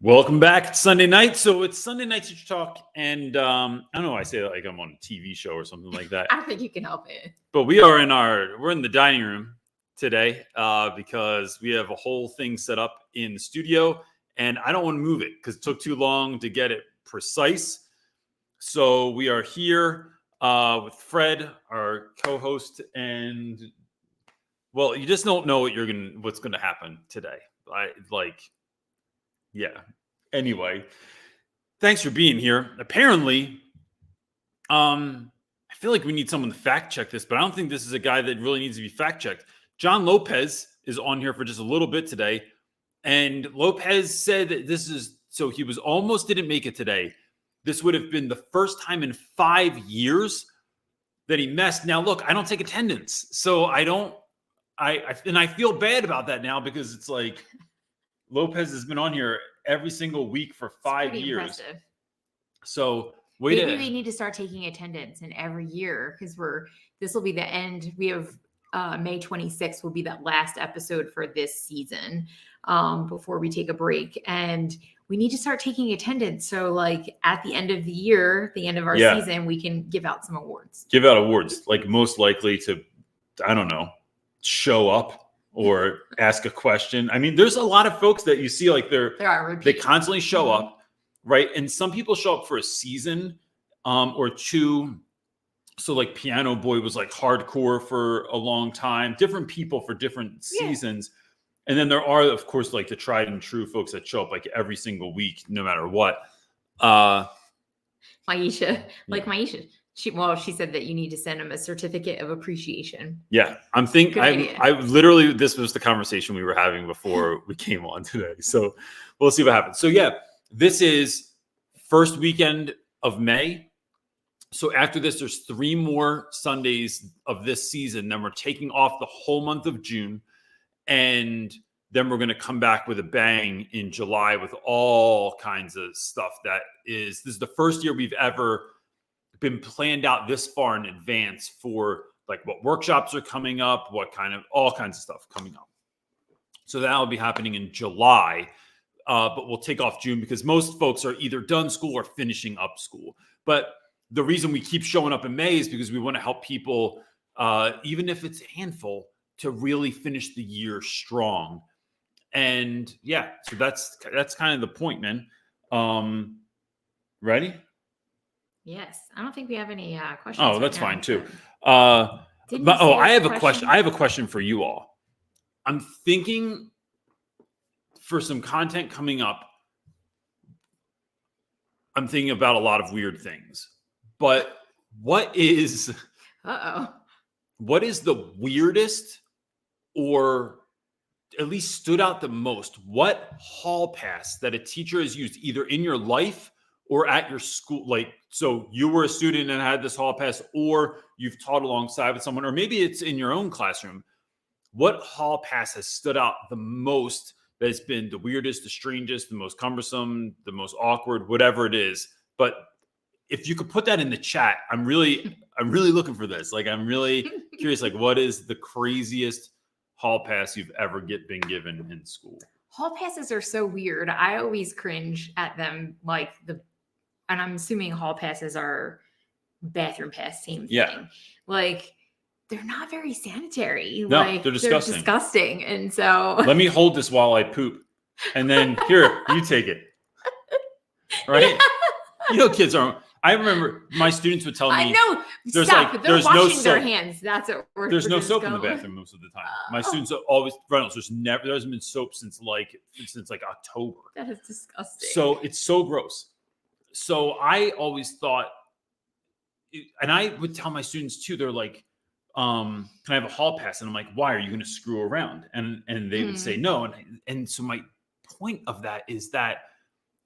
Welcome back. It's Sunday night. So it's Sunday Night Teacher Talk. And I don't know, I say like I'm on a TV show or something like that. I don't think you can help it. But we're in the dining room today because we have a whole thing set up in the studio. And I don't want to move it because it took too long to get it precise. So we are here with Fred, our co-host. And well, you just don't know what's going to happen today. Yeah. Anyway, thanks for being here. Apparently, I feel like we need someone to fact check this, but I don't think this is a guy that really needs to be fact checked. John Lopez is on here for just a little bit today. And Lopez said that he was almost didn't make it today. This would have been the first time in 5 years that he messed. Now, look, I don't take attendance. So I feel bad about that now because it's like, Lopez has been on here every single week for 5 years. Impressive. So maybe we need to start taking attendance in every year because this will be the end. We have May 26th will be that last episode for this season before we take a break. And we need to start taking attendance. So like at the end of the year, the end of our season, we can give out some awards. Give out awards, like most likely to, I don't know, show up. Or ask a question. I mean, there's a lot of folks that you see like they constantly show up, right? And some people show up for a season or two. So like Piano Boy was like hardcore for a long time. Different people for different seasons. And then there are, of course, like the tried and true folks that show up like every single week, no matter what. Maisha. She said that you need to send him a certificate of appreciation. Yeah, I literally, this was the conversation we were having before we came on today. So we'll see what happens. So yeah, this is first weekend of May. So after this, there's 3 more Sundays of this season. Then we're taking off the whole month of June. And then we're going to come back with a bang in July with all kinds of stuff. This is the first year we've ever been planned out this far in advance for like what workshops are coming up, all kinds of stuff coming up. So that'll be happening in July, but we'll take off June because most folks are either done school or finishing up school. But the reason we keep showing up in May is because we want to help people, even if it's a handful, to really finish the year strong. And yeah, so that's kind of the point, man. Ready? Yes, I don't think we have any questions. Oh, that's fine too. I have a question. I have a question for you all. I'm thinking for some content coming up. I'm thinking about a lot of weird things. But what is the weirdest or at least stood out the most? What hall pass that a teacher has used either in your life or at your school, like, so you were a student and had this hall pass, or you've taught alongside with someone, or maybe it's in your own classroom. What hall pass has stood out the most that has been the weirdest, the strangest, the most cumbersome, the most awkward, whatever it is? But if you could put that in the chat, I'm really looking for this. Like, I'm really curious, like, what is the craziest hall pass you've ever been given in school? Hall passes are so weird. I always cringe at them, and I'm assuming hall passes are bathroom pass, same thing. Yeah. Like, they're not very sanitary. No, they're disgusting. They're disgusting. And so let me hold this while I poop. And then here, you take it. Right? You know, kids aren't. I remember my students would tell me. I know. There's they're washing their hands. That's what there's no soap in the bathroom most of the time. My students are always, Reynolds, there hasn't been soap since like October. That is disgusting. So it's so gross. So I always thought, and I would tell my students too, they're like, can I have a hall pass? And I'm like, why? Are you going to screw around? And they would say no. And so my point of that is that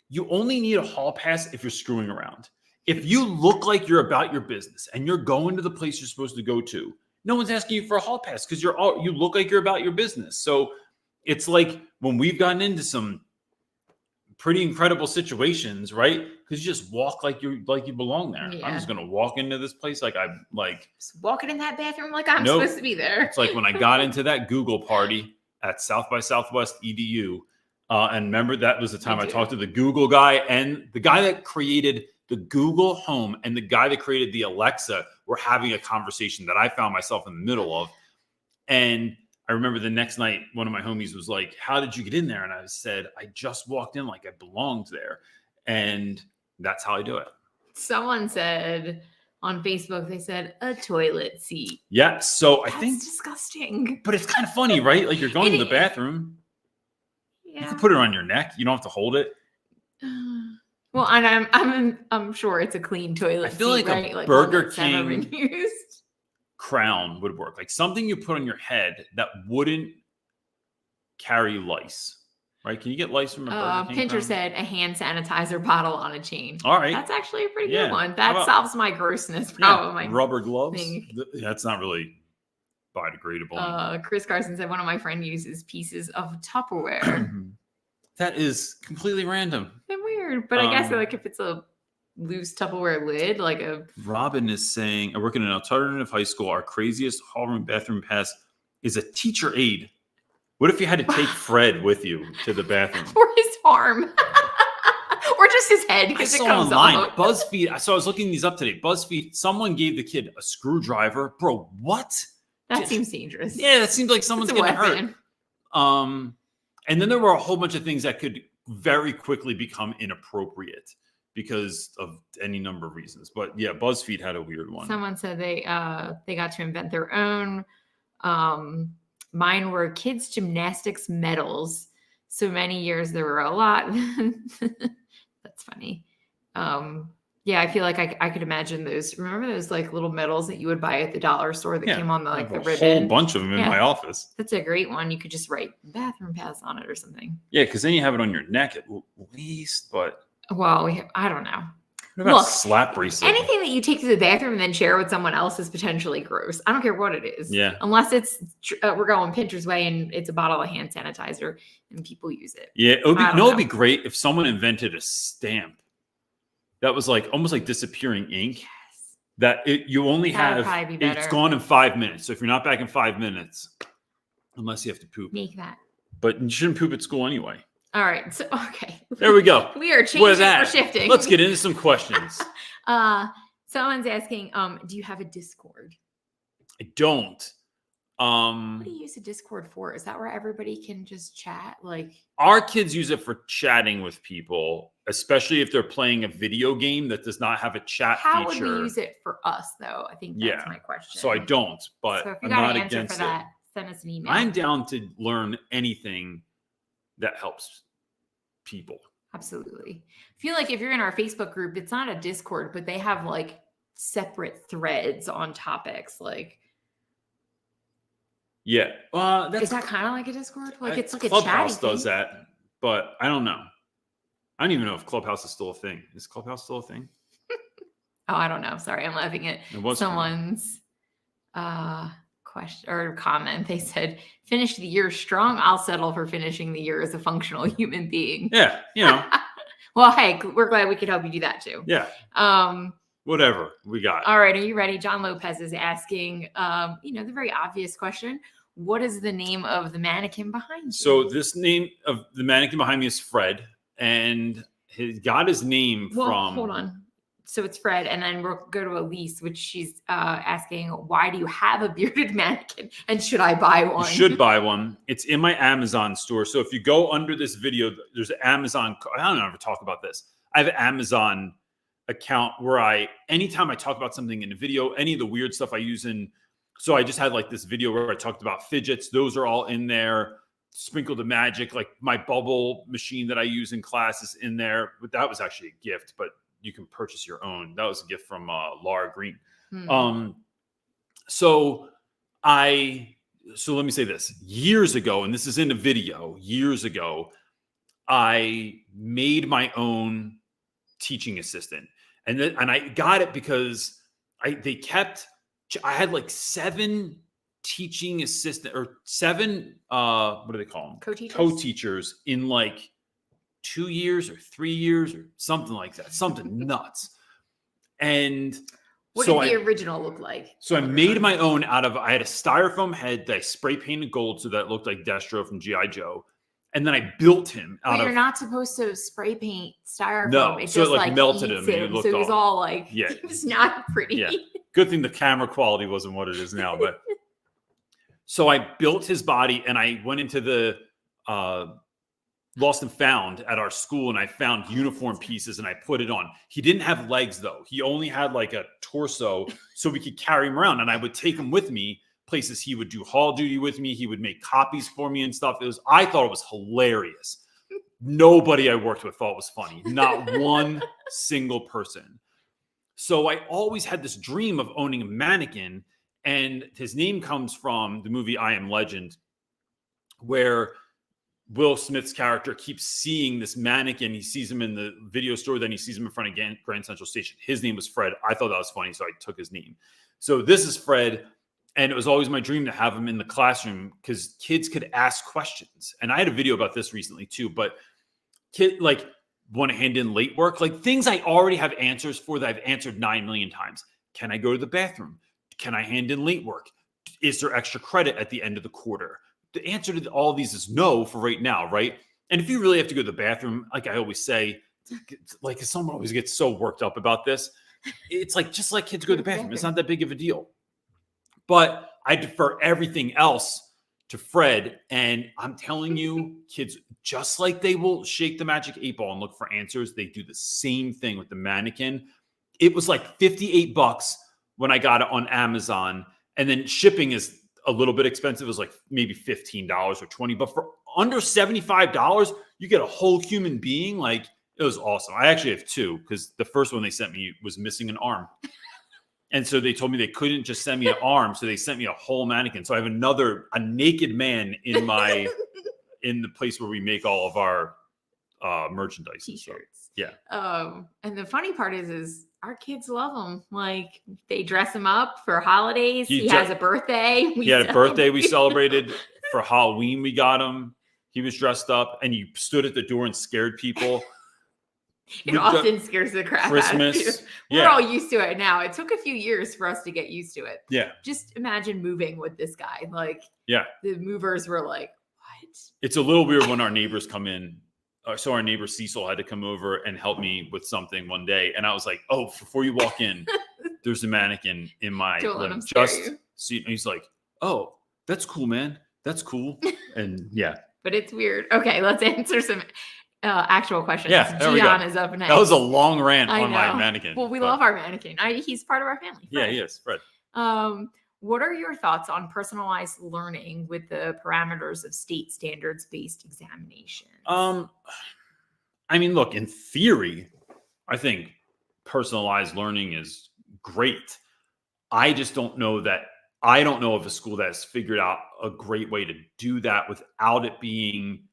you only need a hall pass if you're screwing around. If you look like you're about your business and you're going to the place you're supposed to go to, no one's asking you for a hall pass because you look like you're about your business. So it's like when we've gotten into some pretty incredible situations, right? Because you just walk like you belong there. Yeah. I'm just gonna walk into this place like I'm like just walking in that bathroom like I'm supposed to be there. It's like when I got into that Google party at South by Southwest EDU, And remember, that was the time I do. talked to the Google guy, and the guy that created the Google Home and the guy that created the Alexa were having a conversation that I found myself in the middle of. And I remember the next night, one of my homies was like, "How did you get in there?" And I said, "I just walked in like I belonged there." And that's how I do it. Someone said on Facebook, they said a toilet seat. Yeah. So I That's think disgusting. But it's kind of funny, right? Like you're going to the bathroom. Yeah. You can put it on your neck. You don't have to hold it. Well, and I'm sure it's a clean toilet. I feel seat, like right? a like Burger never been King used. crown would work. Like something you put on your head that wouldn't carry lice. Right? Can you get lice from a Burger King Pinter crown? said a hand sanitizer bottle on a chain. All right. That's actually a pretty Yeah. good one. How That about- solves my grossness Yeah. problem. Rubber gloves. think. That's not really biodegradable. Chris Carson said one of my friends uses pieces of Tupperware. That is completely random. They're weird, but I guess like if it's a loose Tupperware lid, like a Robin is saying, I work in an alternative high school. Our craziest hallroom bathroom pass is a teacher aid. What if you had to take Fred with you to the bathroom? or his arm. Or just his head I because it saw comes online, off. BuzzFeed. So I was looking these up today. BuzzFeed, someone gave the kid a screwdriver. Bro, what? That seems dangerous. Yeah, that seems like someone's It's a getting weapon. hurt. And then there were a whole bunch of things that could very quickly become inappropriate because of any number of reasons. But yeah, BuzzFeed had a weird one. Someone said they got to invent their own. Mine were kids' gymnastics medals. So many years there were a lot. That's funny. Yeah, I feel like I could imagine those. Remember those like little medals that you would buy at the dollar store that came on the I like have the a ribbon? whole bunch of them in my office. That's a great one. You could just write bathroom pass on it or something. Yeah, because then you have it on your neck at least. But well, I don't know. What about slap bracelet? Anything that you take to the bathroom and then share with someone else is potentially gross. I don't care what it is. Yeah. Unless it's we're going Pinter's way and it's a bottle of hand sanitizer and people use it. Yeah, it'd be great if someone invented a stamp that was like almost like disappearing ink. Yes. That you only have. It's gone in 5 minutes. So if you're not back in 5 minutes, unless you have to poop, make that. But you shouldn't poop at school anyway. All right. So okay. There we go. We are changing. We're shifting. Let's get into some questions. Someone's asking, do you have a Discord? I don't. What do you use a Discord for? Is that where everybody can just chat? Like our kids use it for chatting with people, especially if they're playing a video game that does not have a chat feature. How would we use it for us, though? I think that's my question. So I don't, but so if I'm you got not an answer against for that, send us an email. I'm down to learn anything that helps people. Absolutely. I feel like if you're in our Facebook group, it's not a Discord, but they have like separate threads on topics. Like, yeah, is that kind of like a Discord? Like it's like a Clubhouse chatty does thing? that, but I don't know. I don't even know if Clubhouse is still a thing. Is Clubhouse still a thing? Oh, I don't know. Sorry, I'm laughing at someone's question or comment. They said, "Finish the year strong. I'll settle for finishing the year as a functional human being." Yeah, you know. Well, hey, we're glad we could help you do that too. Yeah. Whatever we got. All right, are you ready? John Lopez is asking, the very obvious question: what is the name of the mannequin behind you? So this name of the mannequin behind me is Fred, and he got his name from. Hold on. So it's Fred, and then we'll go to Elise, which she's asking, why do you have a bearded mannequin, and should I buy one? You should buy one. It's in my Amazon store. So if you go under this video, there's an Amazon. I don't ever talk about this. I have an Amazon account where anytime I talk about something in a video, any of the weird stuff I use in. So I just had like this video where I talked about fidgets. Those are all in there. Sprinkle the magic, like my bubble machine that I use in class is in there. But that was actually a gift, but you can purchase your own. That was a gift from Laura Green. So let me say this. Years ago, and this is in a video, years ago, I made my own teaching assistant. And I got it because I had like 7 teaching assistant or 7 what do they call them? Co-teachers in like 2 years or 3 years or something like that, something nuts. And what did the original look like? So I made my own I had a styrofoam head that I spray painted gold so that it looked like Destro from G.I. Joe. And then I built him out But of. you're not supposed to spray paint styrofoam. No, it so just it like melted eats him and he it. looked So it was all like, yeah. it was not pretty. Yeah. Good thing the camera quality wasn't what it is now. But so I built his body and I went into the Lost and Found at our school and I found uniform pieces and I put it on. He didn't have legs though. He only had like a torso so we could carry him around, and I would take him with me places. He would do hall duty with me. He would make copies for me and stuff. I thought it was hilarious. Nobody I worked with thought it was funny. Not one single person. So I always had this dream of owning a mannequin, and his name comes from the movie I Am Legend, where Will Smith's character keeps seeing this mannequin. He sees him in the video store, then he sees him in front of Grand Central Station. His name was Fred. I thought that was funny, so I took his name. So this is Fred, and it was always my dream to have him in the classroom because kids could ask questions. And I had a video about this recently too, but kid like want to hand in late work, like things I already have answers for that I've answered 9 million times. Can I go to the bathroom? Can I hand in late work? Is there extra credit at the end of the quarter? The answer to all of these is no for right now, right? And if you really have to go to the bathroom, like I always say, like someone always gets so worked up about this, it's like just like kids go to the bathroom. It's not that big of a deal. But I defer everything else to Fred. And I'm telling you, kids, just like they will shake the magic 8 ball and look for answers, they do the same thing with the mannequin. It was like $58 when I got it on Amazon. And then shipping is a little bit expensive. It was like maybe $15 or $20. But for under $75, you get a whole human being. Like, it was awesome. I actually have two because the first one they sent me was missing an arm. And so they told me they couldn't just send me an arm. So they sent me a whole mannequin. So I have a naked man in the place where we make all of our merchandise. T-shirts. Yeah. And the funny part is our kids love them. Like they dress him up for holidays. He has a birthday. He had a birthday we celebrated. For Halloween, we got him. He was dressed up and he stood at the door and scared people. It often scares the crap Christmas. out of you. We're all used to it now. It took a few years for us to get used to it. Yeah. Just imagine moving with this guy. Like, yeah, the movers were like, what? It's a little weird when our neighbors come in. So our neighbor Cecil had to come over and help me with something one day. And I was like, oh, before you walk in, there's a mannequin in my living. Just see. And he's like, oh, that's cool, man. That's cool. And yeah. But it's weird. Okay, let's answer some actual questions. Yeah, Gian is up next. That was a long rant on my mannequin. Well, we love our mannequin. He's part of our family. Fred. Yeah, he is. Fred. What are your thoughts on personalized learning with the parameters of state standards-based examination? I mean, look, in theory, I think personalized learning is great. I just don't know of a school that has figured out a great way to do that without it being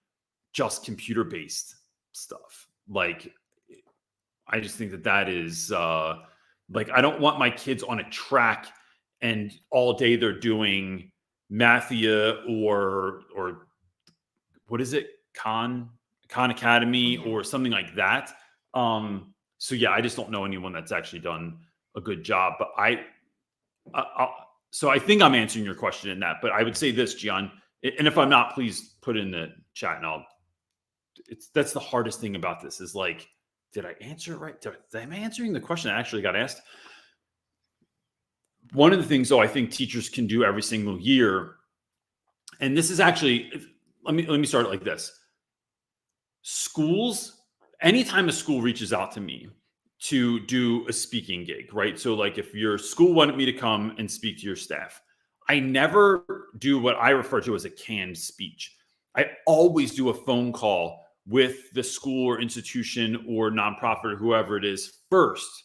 just computer-based stuff. Like, I just think that is like, I don't want my kids on a track and all day they're doing Mathia or what is it? Khan Academy or something like that. So yeah, I just don't know anyone that's actually done a good job. But so I think I'm answering your question in that. But I would say this, Gian, and if I'm not, please put it in the chat, and that's the hardest thing about this is like, did I answer it right? Am I answering the question I actually got asked? One of the things, though, I think teachers can do every single year, and this is actually, let me start it like this. Schools, anytime a school reaches out to me to do a speaking gig, right? So like if your school wanted me to come and speak to your staff, I never do what I refer to as a canned speech. I always do a phone call with the school or institution or nonprofit or whoever it is first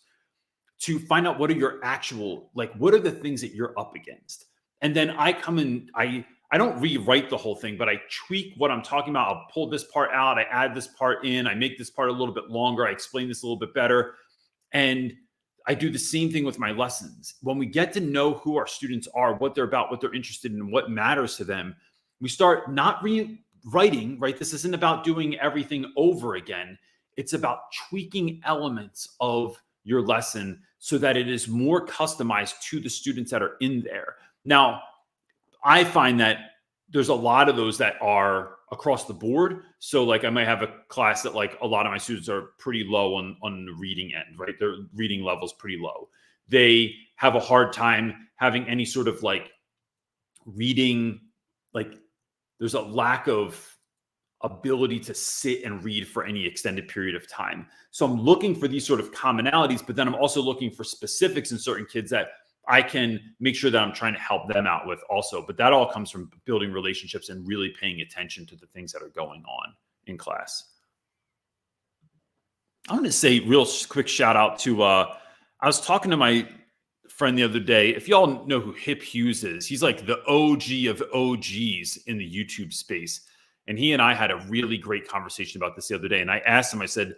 to find out what are your actual, like, what are the things that you're up against? And then I come in, I don't rewrite the whole thing, but I tweak what I'm talking about. I'll pull this part out. I add this part in. I make this part a little bit longer. I explain this a little bit better. And I do the same thing with my lessons. When we get to know who our students are, what they're about, what they're interested in, what matters to them, we start not rewriting, right? This isn't about doing everything over again. It's about tweaking elements of your lesson so that it is more customized to the students that are in there. Now, I find that there's a lot of those that are across the board. So like I might have a class that like a lot of my students are pretty low on the reading end, right? Their reading level's pretty low. They have a hard time having any sort of like reading, like there's a lack of ability to sit and read for any extended period of time. So I'm looking for these sort of commonalities, but then I'm also looking for specifics in certain kids that I can make sure that I'm trying to help them out with also. But that all comes from building relationships and really paying attention to the things that are going on in class. I'm going to say real quick shout out to, I was talking to my friend the other day. If y'all know who Hip Hughes is, he's like the OG of OGs in the YouTube space. And he and I had a really great conversation about this the other day. And I asked him, I said,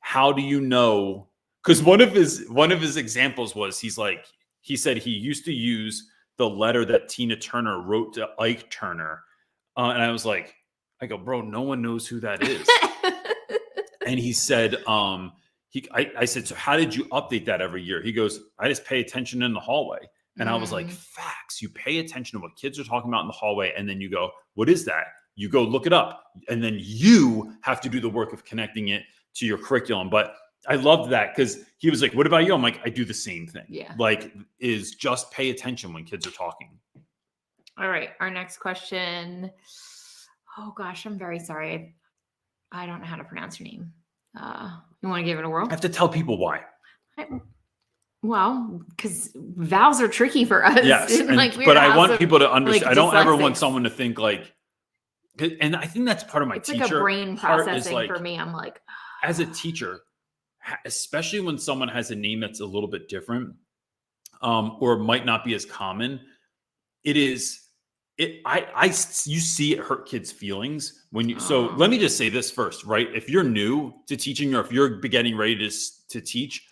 how do you know? Because one of his examples was he said he used to use the letter that Tina Turner wrote to Ike Turner. And I was like, I go, bro, no one knows who that is. And he said, I said, so how did you update that every year? He goes, I just pay attention in the hallway. And I was like, facts. You pay attention to what kids are talking about in the hallway. And then you go, what is that? You go look it up. And then you have to do the work of connecting it to your curriculum. But I loved that because he was like, what about you? I'm like, I do the same thing. Yeah. Like, is just pay attention when kids are talking. All right. Our next question. Oh, gosh, I'm very sorry. I don't know how to pronounce your name. You want to give it a whirl? I have to tell people why. Well, because vowels are tricky for us. Yes. But I want people to understand. Like, I don't ever want someone to think like, and I think that's part of my teacher. It's like a brain processing for me. I'm like, as a teacher, especially when someone has a name that's a little bit different, or might not be as common, you see it hurt kids' feelings when you. So let me just say this first, right? If you're new to teaching, or if you're getting ready to teach,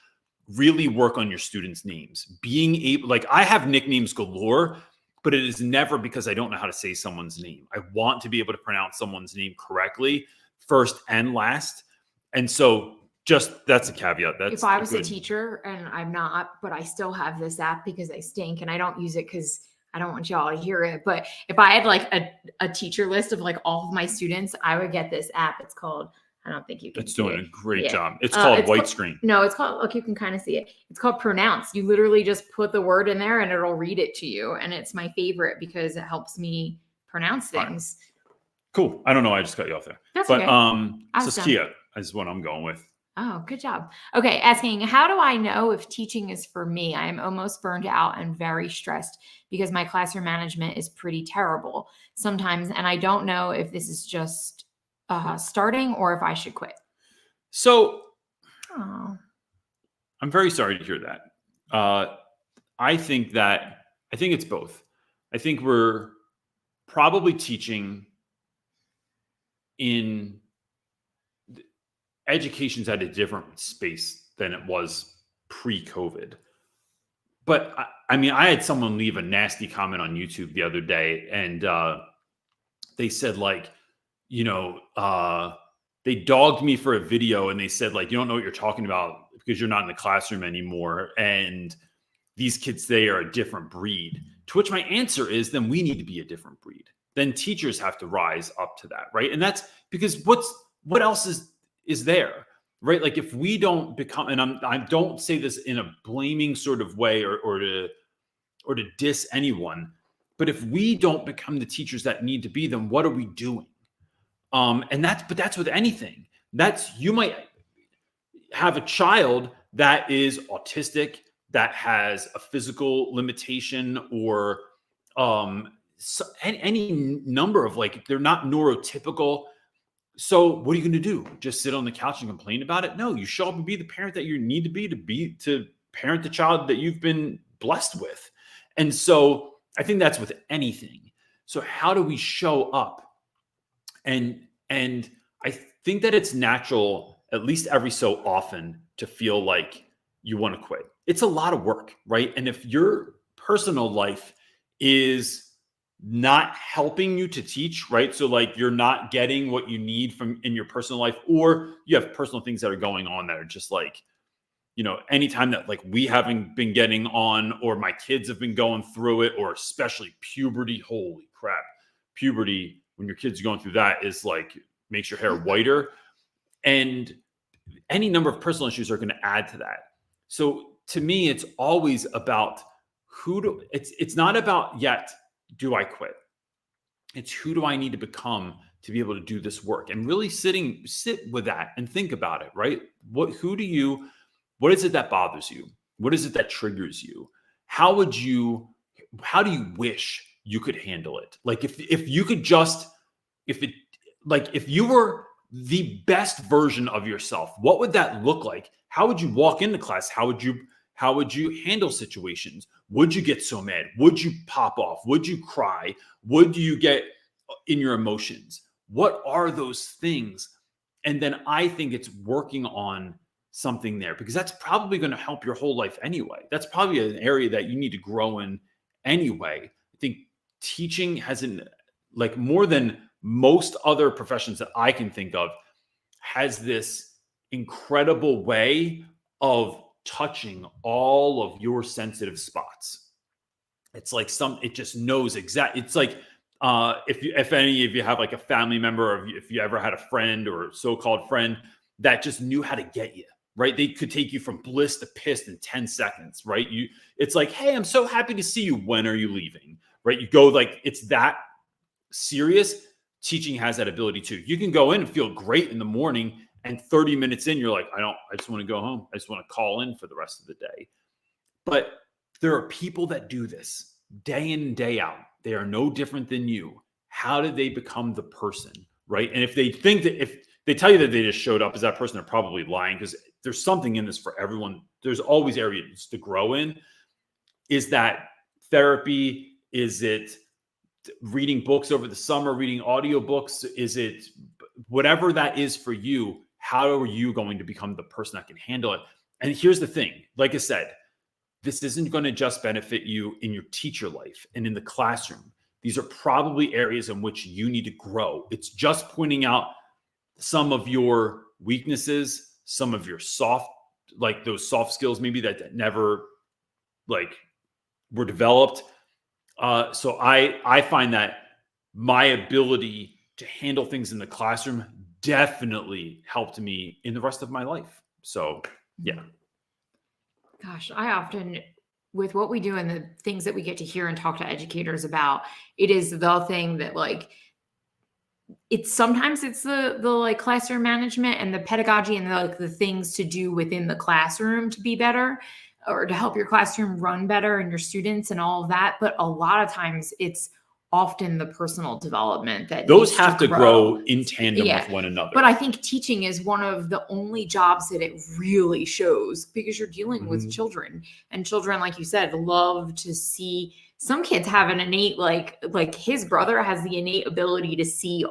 really work on your students' names. Being able, like, I have nicknames galore, but it is never because I don't know how to say someone's name. I want to be able to pronounce someone's name correctly, first and last. And so that's a caveat. If I was a teacher, and I'm not, but I still have this app because I stink and I don't use it because I don't want y'all to hear it. But if I had like a teacher list of like all of my students, I would get this app. It's called, I don't think you can. It's doing a great job. It's called White Screen. No, it's called, look, you can kind of see it. It's called Pronounce. You literally just put the word in there and it'll read it to you. And it's my favorite because it helps me pronounce things. Right. Cool. I don't know. I just cut you off there. That's okay. Saskia is what I'm going with. Oh, good job. Okay. Asking, how do I know if teaching is for me? I am almost burned out and very stressed because my classroom management is pretty terrible sometimes. And I don't know if this is just starting or if I should quit. So I'm very sorry to hear that. I think it's both. I think we're probably teaching in education's at a different space than it was pre-COVID. But I mean, I had someone leave a nasty comment on YouTube the other day, and they said like, they dogged me for a video, and they said like, you don't know what you're talking about because you're not in the classroom anymore. And these kids, they are a different breed. To which my answer is, then we need to be a different breed. Then teachers have to rise up to that, right? And that's because what else is there, right? Like if we don't become, and I don't say this in a blaming sort of way or to diss anyone, but if we don't become the teachers that need to be, then what are we doing? And that's with anything. You might have a child that is autistic, that has a physical limitation, or any number of, like, they're not neurotypical. So what are you going to do? Just sit on the couch and complain about it? No, you show up and be the parent that you need to be to parent the child that you've been blessed with. And so I think that's with anything. So how do we show up? And I think that it's natural, at least every so often, to feel like you want to quit. It's a lot of work, right? And if your personal life is not helping you to teach, right? So like you're not getting what you need from in your personal life, or you have personal things that are going on that are just like, anytime that like we haven't been getting on, or my kids have been going through it, or especially puberty, holy crap. puberty, when your kid's going through that, is like makes your hair whiter. And any number of personal issues are going to add to that. So to me, it's always about it's not about yet, do I quit? It's who do I need to become to be able to do this work, and really sit with that and think about it, right? What is it that bothers you? What is it that triggers you? How do you wish you could handle it? Like if you were the best version of yourself, what would that look like? How would you walk into class? How would you handle situations? Would you get so mad? Would you pop off? Would you cry? Would you get in your emotions? What are those things? And then I think it's working on something there, because that's probably going to help your whole life anyway. That's probably an area that you need to grow in anyway. I think teaching like more than most other professions that I can think of, has this incredible way of touching all of your sensitive spots. It's like it just knows exactly. It's like if any of you have like a family member, or if you ever had a friend or so-called friend that just knew how to get you, right? They could take you from bliss to pissed in 10 seconds, right? It's like, hey, I'm so happy to see you. When are you leaving? Right? You go like, it's that serious. Teaching has that ability too. You can go in and feel great in the morning, and 30 minutes in, you're like, I just want to go home. I just want to call in for the rest of the day. But there are people that do this day in and day out. They are no different than you. How did they become the person, right? And if they think that, if they tell you that they just showed up as that person, they're probably lying, because there's something in this for everyone. There's always areas to grow in. Is that therapy? Is it reading books over the summer, reading audiobooks? Is it whatever that is for you? How are you going to become the person that can handle it? And here's the thing, like I said, this isn't going to just benefit you in your teacher life and in the classroom. These are probably areas in which you need to grow. It's just pointing out some of your weaknesses, some of your those soft skills maybe that never like were developed. So I find that my ability to handle things in the classroom definitely helped me in the rest of my life. So yeah. Gosh, I often, with what we do and the things that we get to hear and talk to educators about, it is the thing that like, sometimes it's the like classroom management and the pedagogy and the things to do within the classroom to be better, or to help your classroom run better and your students and all of that. But a lot of times it's often the personal development that those have to grow in tandem with one another. But I think teaching is one of the only jobs that it really shows, because you're dealing with children, and children, like you said, love to see. Some kids have an innate, like his brother has the innate ability to see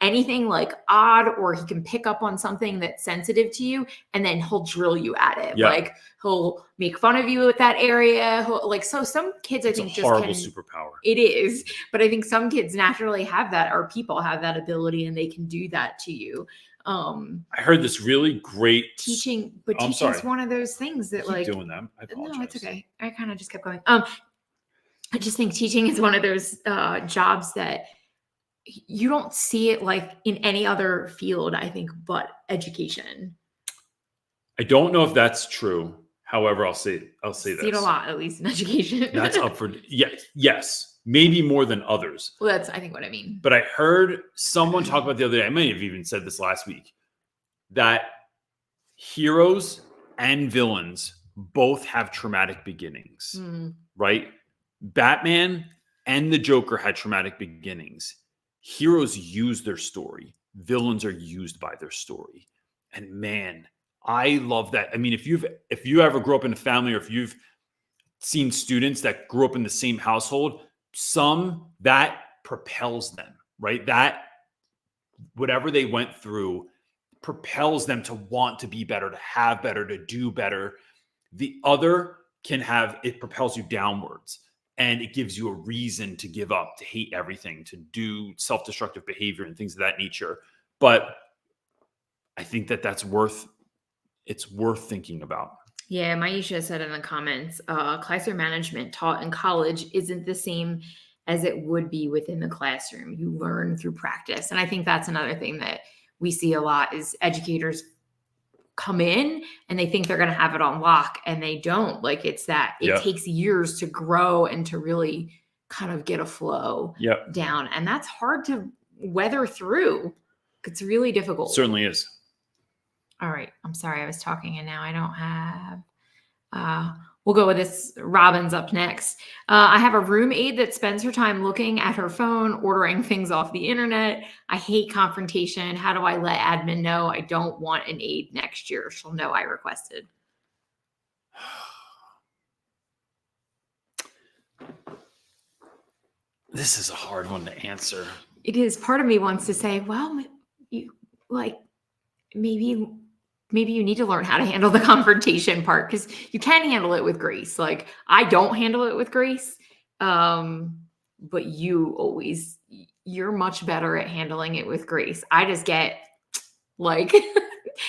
anything like odd, or he can pick up on something that's sensitive to you, and then he'll drill you at it. Yeah. Like he'll make fun of you at that area. So some kids, I think, just horrible superpower. It is, but I think some kids naturally have that, or people have that ability, and they can do that to you. I heard this really great teaching, but teaching is one of those things that keep doing them. I apologize. No, it's okay. I kind of just kept going. I just think teaching is one of those jobs that you don't see it like in any other field, I think, but education. I don't know if that's true. However, I'll say this. See it a lot, at least in education. That's up for yes, maybe more than others. Well, that's I think what I mean. But I heard someone talk about the other day, I may have even said this last week, that heroes and villains both have traumatic beginnings, right? Batman and the Joker had traumatic beginnings. Heroes use their story. Villains are used by their story. And man, I love that. I mean, if you ever grew up in a family, or if you've seen students that grew up in the same household, that propels them, right? That whatever they went through propels them to want to be better, to have better, to do better. The other it propels you downwards. And it gives you a reason to give up, to hate everything, to do self-destructive behavior and things of that nature. But I think it's worth thinking about. Yeah, Maisha said in the comments, classroom management taught in college isn't the same as it would be within the classroom. You learn through practice. And I think that's another thing that we see a lot is educators come in and they think they're going to have it on lock, and they don't. Like, it's that it takes years to grow and to really kind of get a flow down. And that's hard to weather through. It's really difficult. It certainly is. All right. I'm sorry. I was talking and now I don't have, we'll go with this. Robin's up next. I have a room aide that spends her time looking at her phone, ordering things off the internet. I hate confrontation. How do I let admin know I don't want an aide next year? She'll know I requested. This is a hard one to answer. It is. Part of me wants to say, well, you like maybe you need to learn how to handle the confrontation part, because you can handle it with grace. Like, I don't handle it with grace. But you're much better at handling it with grace. I just get like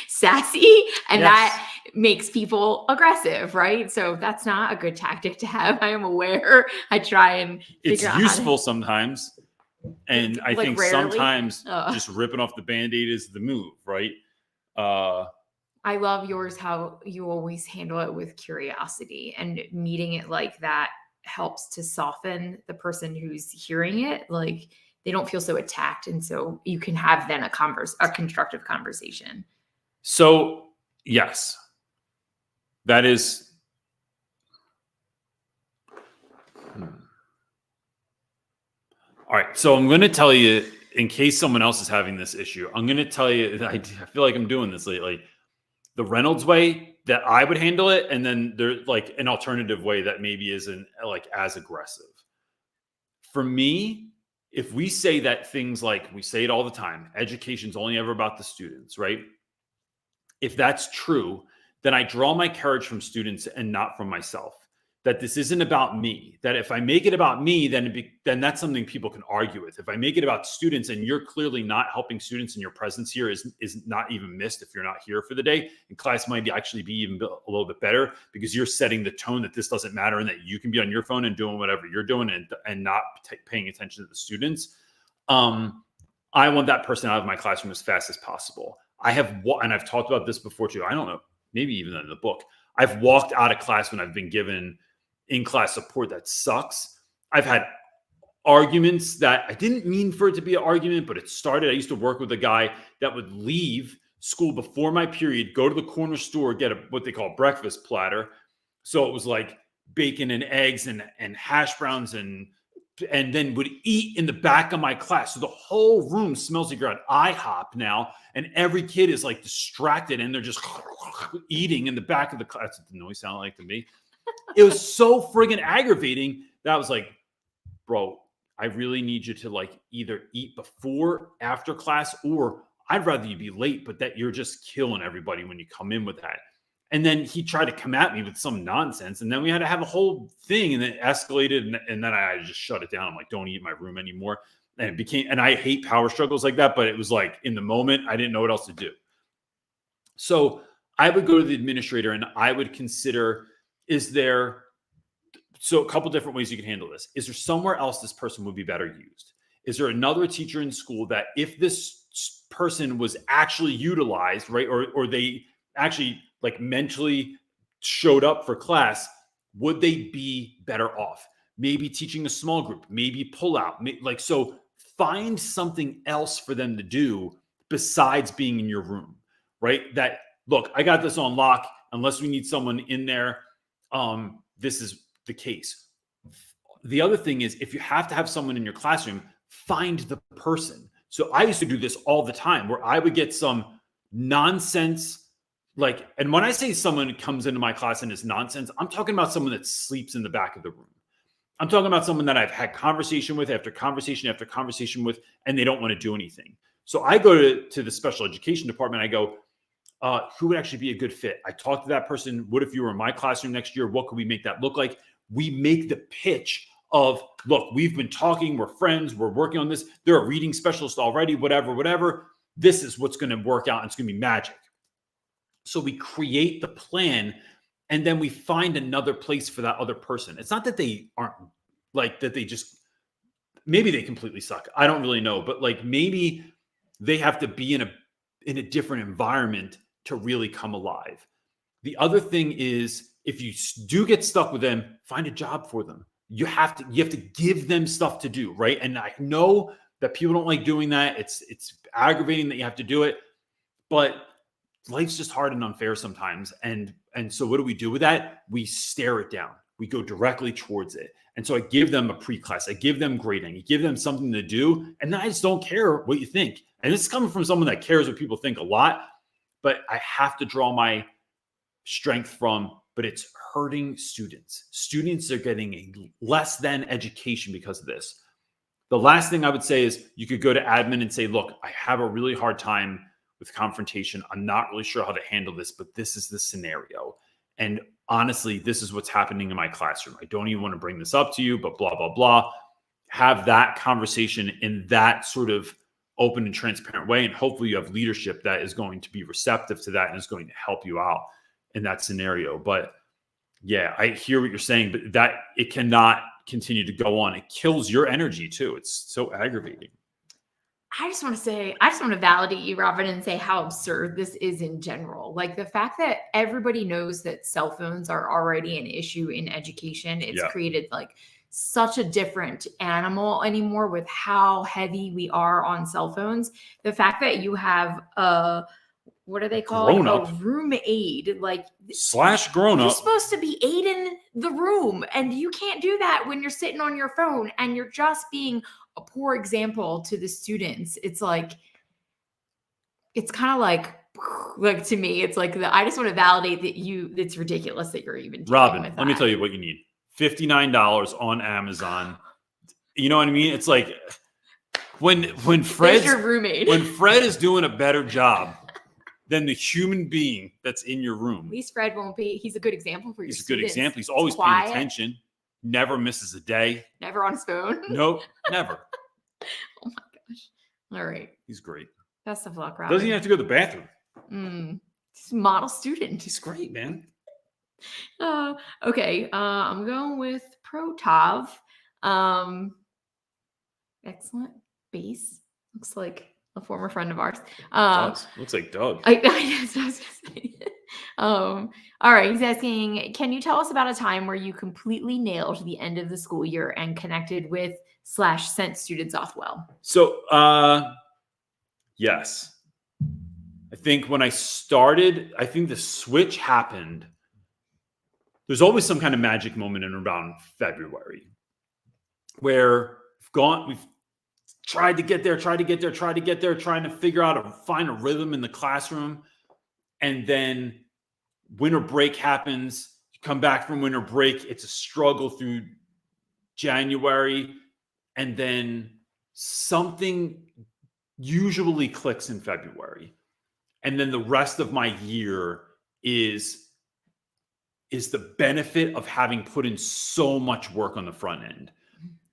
sassy, and that makes people aggressive, right? So that's not a good tactic to have. I am aware. I try and figure out. It's useful sometimes. And I think rarely. Sometimes just ripping off the Band-Aid is the move, right? I love yours, how you always handle it with curiosity, and meeting it like that helps to soften the person who's hearing it. Like, they don't feel so attacked. And so you can have then a constructive conversation. So yes, that is. All right. So I'm going to tell you, in case someone else is having this issue, I'm going to tell you, I feel like I'm doing this lately. The Reynolds way that I would handle it, and then there's like an alternative way that maybe isn't like as aggressive. For me, if we say that things like, we say it all the time, education's only ever about the students, right? If that's true, then I draw my courage from students and not from myself. That this isn't about me. That if I make it about me, then that's something people can argue with. If I make it about students, and you're clearly not helping students, and your presence here is not even missed if you're not here for the day, and class might actually be even a little bit better because you're setting the tone that this doesn't matter, and that you can be on your phone and doing whatever you're doing and not paying attention to the students. I want that person out of my classroom as fast as possible. And I've talked about this before too. I don't know, maybe even in the book. I've walked out of class when I've been given in-class support that sucks. I've had arguments that I didn't mean for it to be an argument, but it started. I used to work with a guy that would leave school before my period, go to the corner store, get what they call breakfast platter. So it was like bacon and eggs and hash browns and then would eat in the back of my class. So the whole room smells like you're at IHOP now, and every kid is like distracted and they're just eating in the back of the class. That's what the noise sounded like to me. It was so friggin' aggravating that I was like, bro, I really need you to like either eat before, after class, or I'd rather you be late, but that you're just killing everybody when you come in with that. And then he tried to come at me with some nonsense, and then we had to have a whole thing, and it escalated, and then I just shut it down. I'm like, don't eat in my room anymore. And I hate power struggles like that, but it was like in the moment, I didn't know what else to do. So I would go to the administrator and I would consider, so a couple different ways you can handle this. Is there somewhere else this person would be better used? Is there another teacher in school that if this person was actually utilized, right, or they actually like mentally showed up for class, would they be better off? Maybe teaching a small group, maybe pull out, so find something else for them to do besides being in your room, right? That, look, I got this on lock. Unless we need someone in there, this is the case. The other thing is, if you have to have someone in your classroom, find the person. So I used to do this all the time, where I would get some nonsense, and when I say someone comes into my class and is nonsense, I'm talking about someone that sleeps in the back of the room. I'm talking about someone that I've had conversation with after conversation after conversation with, and they don't want to do anything. So I go to the special education department. I go, who would actually be a good fit? I talk to that person. What if you were in my classroom next year? What could we make that look like? We make the pitch of, look, we've been talking, we're friends, we're working on this. They're a reading specialist already, whatever. This is what's going to work out. And it's going to be magic. So we create the plan, and then we find another place for that other person. It's not that they aren't that they just maybe they completely suck. I don't really know, but like maybe they have to be in a different environment to really come alive. The other thing is, if you do get stuck with them, find a job for them. You have to give them stuff to do, right? And I know that people don't like doing that. It's aggravating that you have to do it, but life's just hard and unfair sometimes. And so what do we do with that? We stare it down. We go directly towards it. And so I give them a pre-class. I give them grading. I give them something to do. And then I just don't care what you think. And this is coming from someone that cares what people think a lot, but I have to draw my strength from, but it's hurting students. Students are getting a less than education because of this. The last thing I would say is you could go to admin and say, look, I have a really hard time with confrontation. I'm not really sure how to handle this, but this is the scenario. And honestly, this is what's happening in my classroom. I don't even want to bring this up to you, but blah, blah, blah. Have that conversation in that sort of open and transparent way. And hopefully you have leadership that is going to be receptive to that and is going to help you out in that scenario. But yeah, I hear what you're saying, but that it cannot continue to go on. It kills your energy too. It's so aggravating. I just want to validate you, Robin, and say how absurd this is in general. Like the fact that everybody knows that cell phones are already an issue in education. It's created like such a different animal anymore with how heavy we are on cell phones. The fact that you have what are they called? A room aide, like / grown up. You're supposed to be aiding the room, and you can't do that when you're sitting on your phone and you're just being a poor example to the students. It's like, it's kind of like to me, it's like I just want to validate that it's ridiculous that you're even Robin, with that. Let me tell you what you need. $59 on Amazon. You know what I mean? It's like when Fred's your roommate. When Fred is doing a better job than the human being that's in your room. At least Fred won't be. He's a good example for your students. He's a good example. He's always paying attention. Never misses a day. Never on his phone. Nope, never. Oh my gosh. All right. He's great. Best of luck, Robin. Doesn't even have to go to the bathroom. He's a model student. He's great, man. Okay. I'm going with Protov. Excellent base. Looks like a former friend of ours. Looks like Doug. I was gonna say. All right. He's asking, can you tell us about a time where you completely nailed the end of the school year and connected with / sent students off well? So, yes. I think when I started, I think the switch happened. There's always some kind of magic moment in around February where we've tried to get there, trying to figure out to find a rhythm in the classroom. And then winter break happens. You come back from winter break. It's a struggle through January. And then something usually clicks in February. And then the rest of my year is the benefit of having put in so much work on the front end.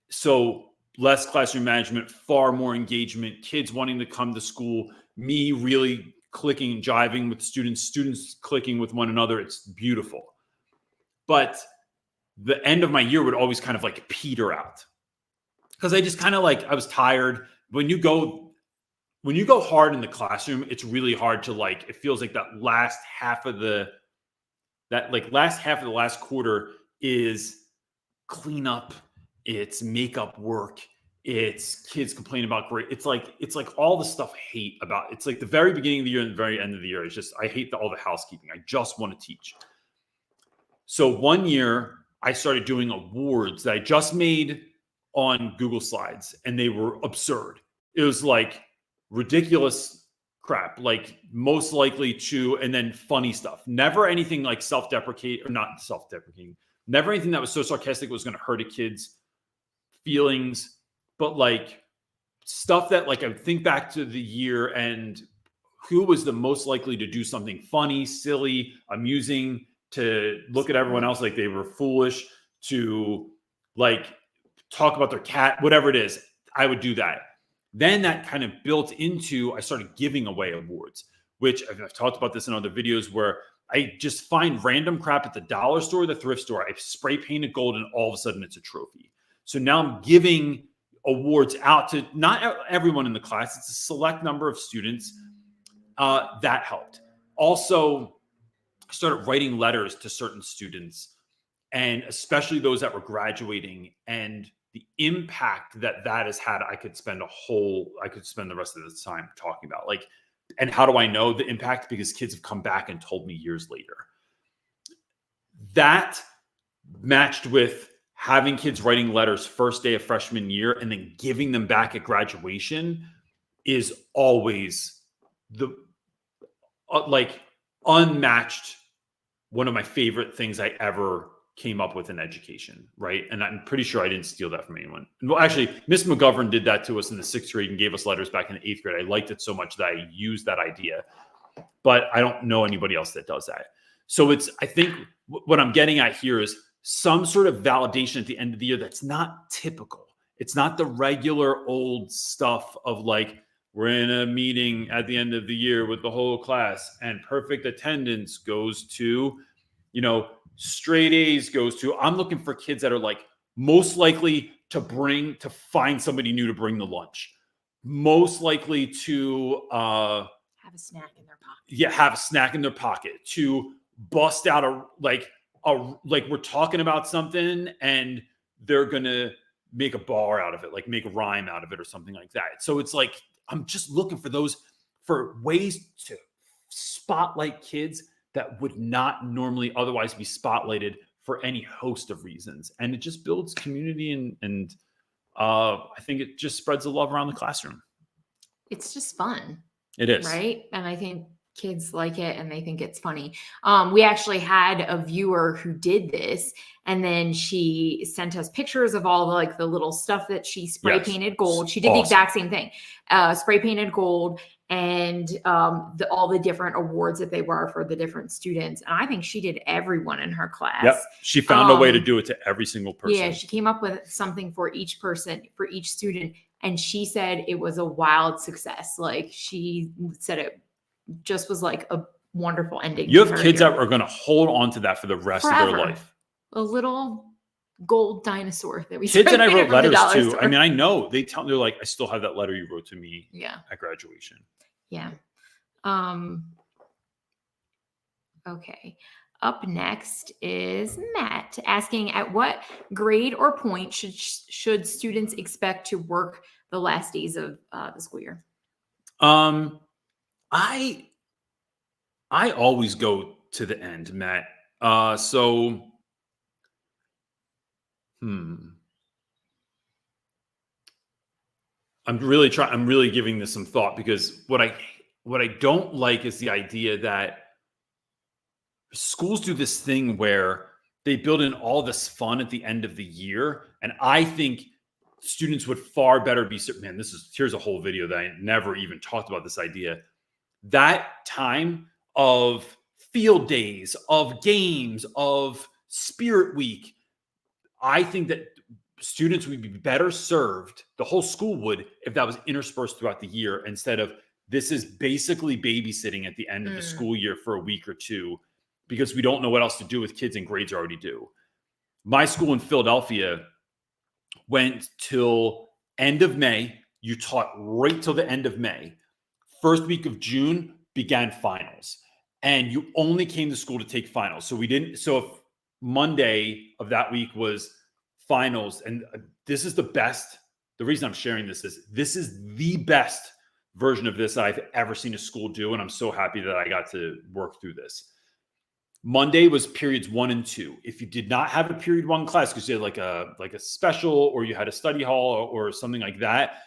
So less classroom management, far more engagement, kids wanting to come to school, me really clicking and jiving with students clicking with one another. It's beautiful. But the end of my year would always kind of like peter out because I just kind of like, I was tired. When you go hard in the classroom, it's really hard to like, it feels like that last half of the last quarter is cleanup. It's makeup work. It's kids complaining about grade. It's like all the stuff I hate about. It's like the very beginning of the year and the very end of the year. It's just, I hate all the housekeeping. I just want to teach. So one year I started doing awards that I just made on Google Slides, and they were absurd. It was like ridiculous crap, like most likely to, and then funny stuff. Never anything like never anything that was so sarcastic it was going to hurt a kid's feelings, but like stuff that like I would think back to the year and who was the most likely to do something funny, silly, amusing, to look at everyone else like they were foolish, to like talk about their cat, whatever it is, I would do that. Then that kind of built into, I started giving away awards, which I've talked about this in other videos where I just find random crap at the dollar store, the thrift store. I spray paint it gold and all of a sudden it's a trophy. So now I'm giving awards out to not everyone in the class. It's a select number of students. That helped. Also, I started writing letters to certain students, and especially those that were graduating, and the impact that has had. I could spend the rest of the time talking about, like, and how do I know the impact? Because kids have come back and told me years later. That matched with having kids writing letters first day of freshman year and then giving them back at graduation is always the like unmatched, one of my favorite things I ever came up with in education, right? And I'm pretty sure I didn't steal that from anyone. Well, actually, Miss McGovern did that to us in the 6th grade and gave us letters back in the 8th grade. I liked it so much that I used that idea, but I don't know anybody else that does that. So I think what I'm getting at here is some sort of validation at the end of the year that's not typical. It's not the regular old stuff of like, we're in a meeting at the end of the year with the whole class and perfect attendance goes to, straight A's goes to. I'm looking for kids that are like most likely to find somebody new to bring the lunch, most likely to have a snack in their pocket. Yeah, have a snack in their pocket, to bust out like we're talking about something and they're gonna make a bar out of it, like make a rhyme out of it or something like that. So it's like I'm just looking for ways to spotlight kids that would not normally otherwise be spotlighted for any host of reasons. And it just builds community and I think it just spreads the love around the classroom. It's just fun. It is. Right? And I think kids like it and they think it's funny. We actually had a viewer who did this, and then she sent us pictures of all the little stuff that she spray painted gold. She did the exact same thing, spray painted gold, and all the different awards that they were for the different students. And I think she did everyone in her class. Yep. She found a way to do it to every single person. Yeah, she came up with something for each person, for each student. And she said it was a wild success. Like, she said it just was like a wonderful ending. You have kids that are going to hold on to that for the rest of their life. A little gold dinosaur that we kids that I wrote letters to. I mean, I know they're like, I still have that letter you wrote to me at graduation. Yeah. Okay. Up next is Matt asking, at what grade or point should students expect to work the last days of the school year? I always go to the end, Matt. I'm really giving this some thought, because what I don't like is the idea that schools do this thing where they build in all this fun at the end of the year. And I think students would far better be, man, here's a whole video that I never even talked about this idea. That time of field days, of games, of Spirit Week, I think that students would be better served, the whole school would, if that was interspersed throughout the year, instead of this is basically babysitting at the end of the school year for a week or two, because we don't know what else to do with kids and grades are already due. My school in Philadelphia went till end of May. You taught right till the end of May. First week of June began finals, and you only came to school to take finals. So if Monday of that week was finals, and this is the best, the reason I'm sharing this is the best version of this that I've ever seen a school do. And I'm so happy that I got to work through this. Monday was periods 1 and 2. If you did not have a period 1 class because you had like a special, or you had a study hall or something like that,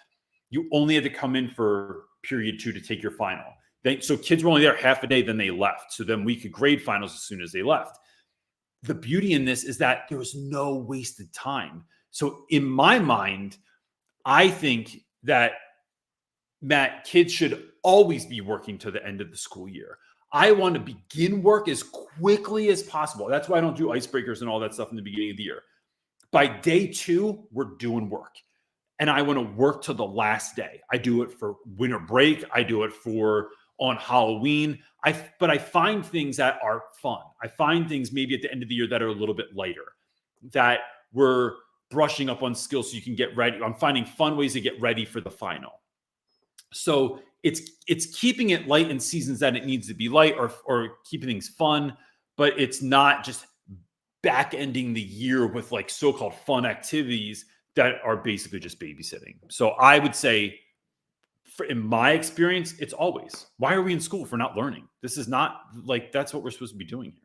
you only had to come in for period 2 to take your final. So kids were only there half a day, then they left. So then we could grade finals as soon as they left. The beauty in this is that there was no wasted time. So in my mind, I think that, Matt, kids should always be working to the end of the school year. I want to begin work as quickly as possible. That's why I don't do icebreakers and all that stuff in the beginning of the year. By day 2, we're doing work. And I want to work to the last day. I do it for winter break. I do it on Halloween. But I find things that are fun. I find things maybe at the end of the year that are a little bit lighter, that we're brushing up on skills so you can get ready. I'm finding fun ways to get ready for the final. So it's keeping it light in seasons that it needs to be light, or keeping things fun, but it's not just back ending the year with like so-called fun activities that are basically just babysitting. So I would say, in my experience, it's always, why are we in school if we're not learning? This is not like, that's what we're supposed to be doing here.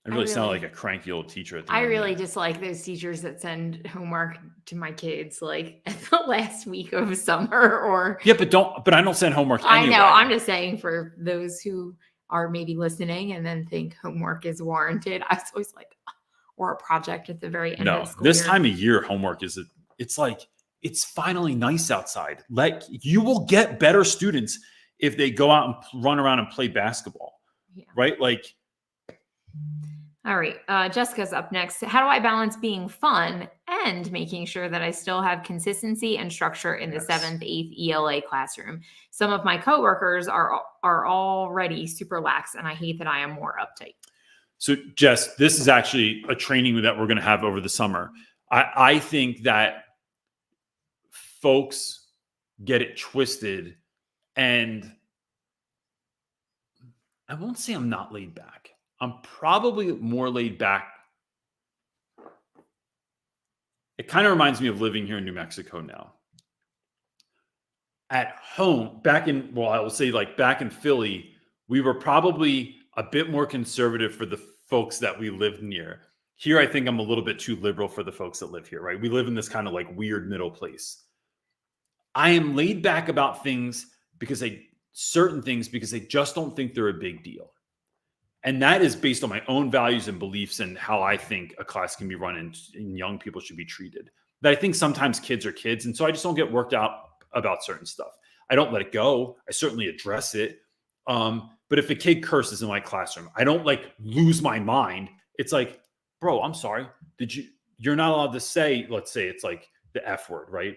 I really sound like a cranky old teacher at the I end really there. dislike those teachers that send homework to my kids like at the last week of summer or Yeah, but I don't send homework anyway. I know. I'm just saying for those who are maybe listening and then think homework is warranted. I was always like, or a project at the very end of school this year. time of year, homework it's like, it's finally nice outside. Like, you will get better students if they go out and run around and play basketball, right? Like, all right. Jessica's up next. How do I balance being fun and making sure that I still have consistency and structure in the 7th, 8th ELA classroom? Some of my coworkers are already super lax, and I hate that I am more uptight. So, Jess, this is actually a training that we're going to have over the summer. I think that folks get it twisted, and I won't say I'm not laid back. I'm probably more laid back. It kind of reminds me of living here in New Mexico now. At home, back in Philly, we were probably a bit more conservative for the folks that we lived near. Here, I think I'm a little bit too liberal for the folks that live here, right? We live in this kind of like weird middle place. I am laid back about things because I just don't think they're a big deal. And that is based on my own values and beliefs and how I think a class can be run and young people should be treated. That I think sometimes kids are kids. And so I just don't get worked out about certain stuff. I don't let it go. I certainly address it. But if a kid curses in my classroom, I don't like lose my mind. It's like, bro, I'm sorry. You're not allowed to say, let's say it's like the F word, right?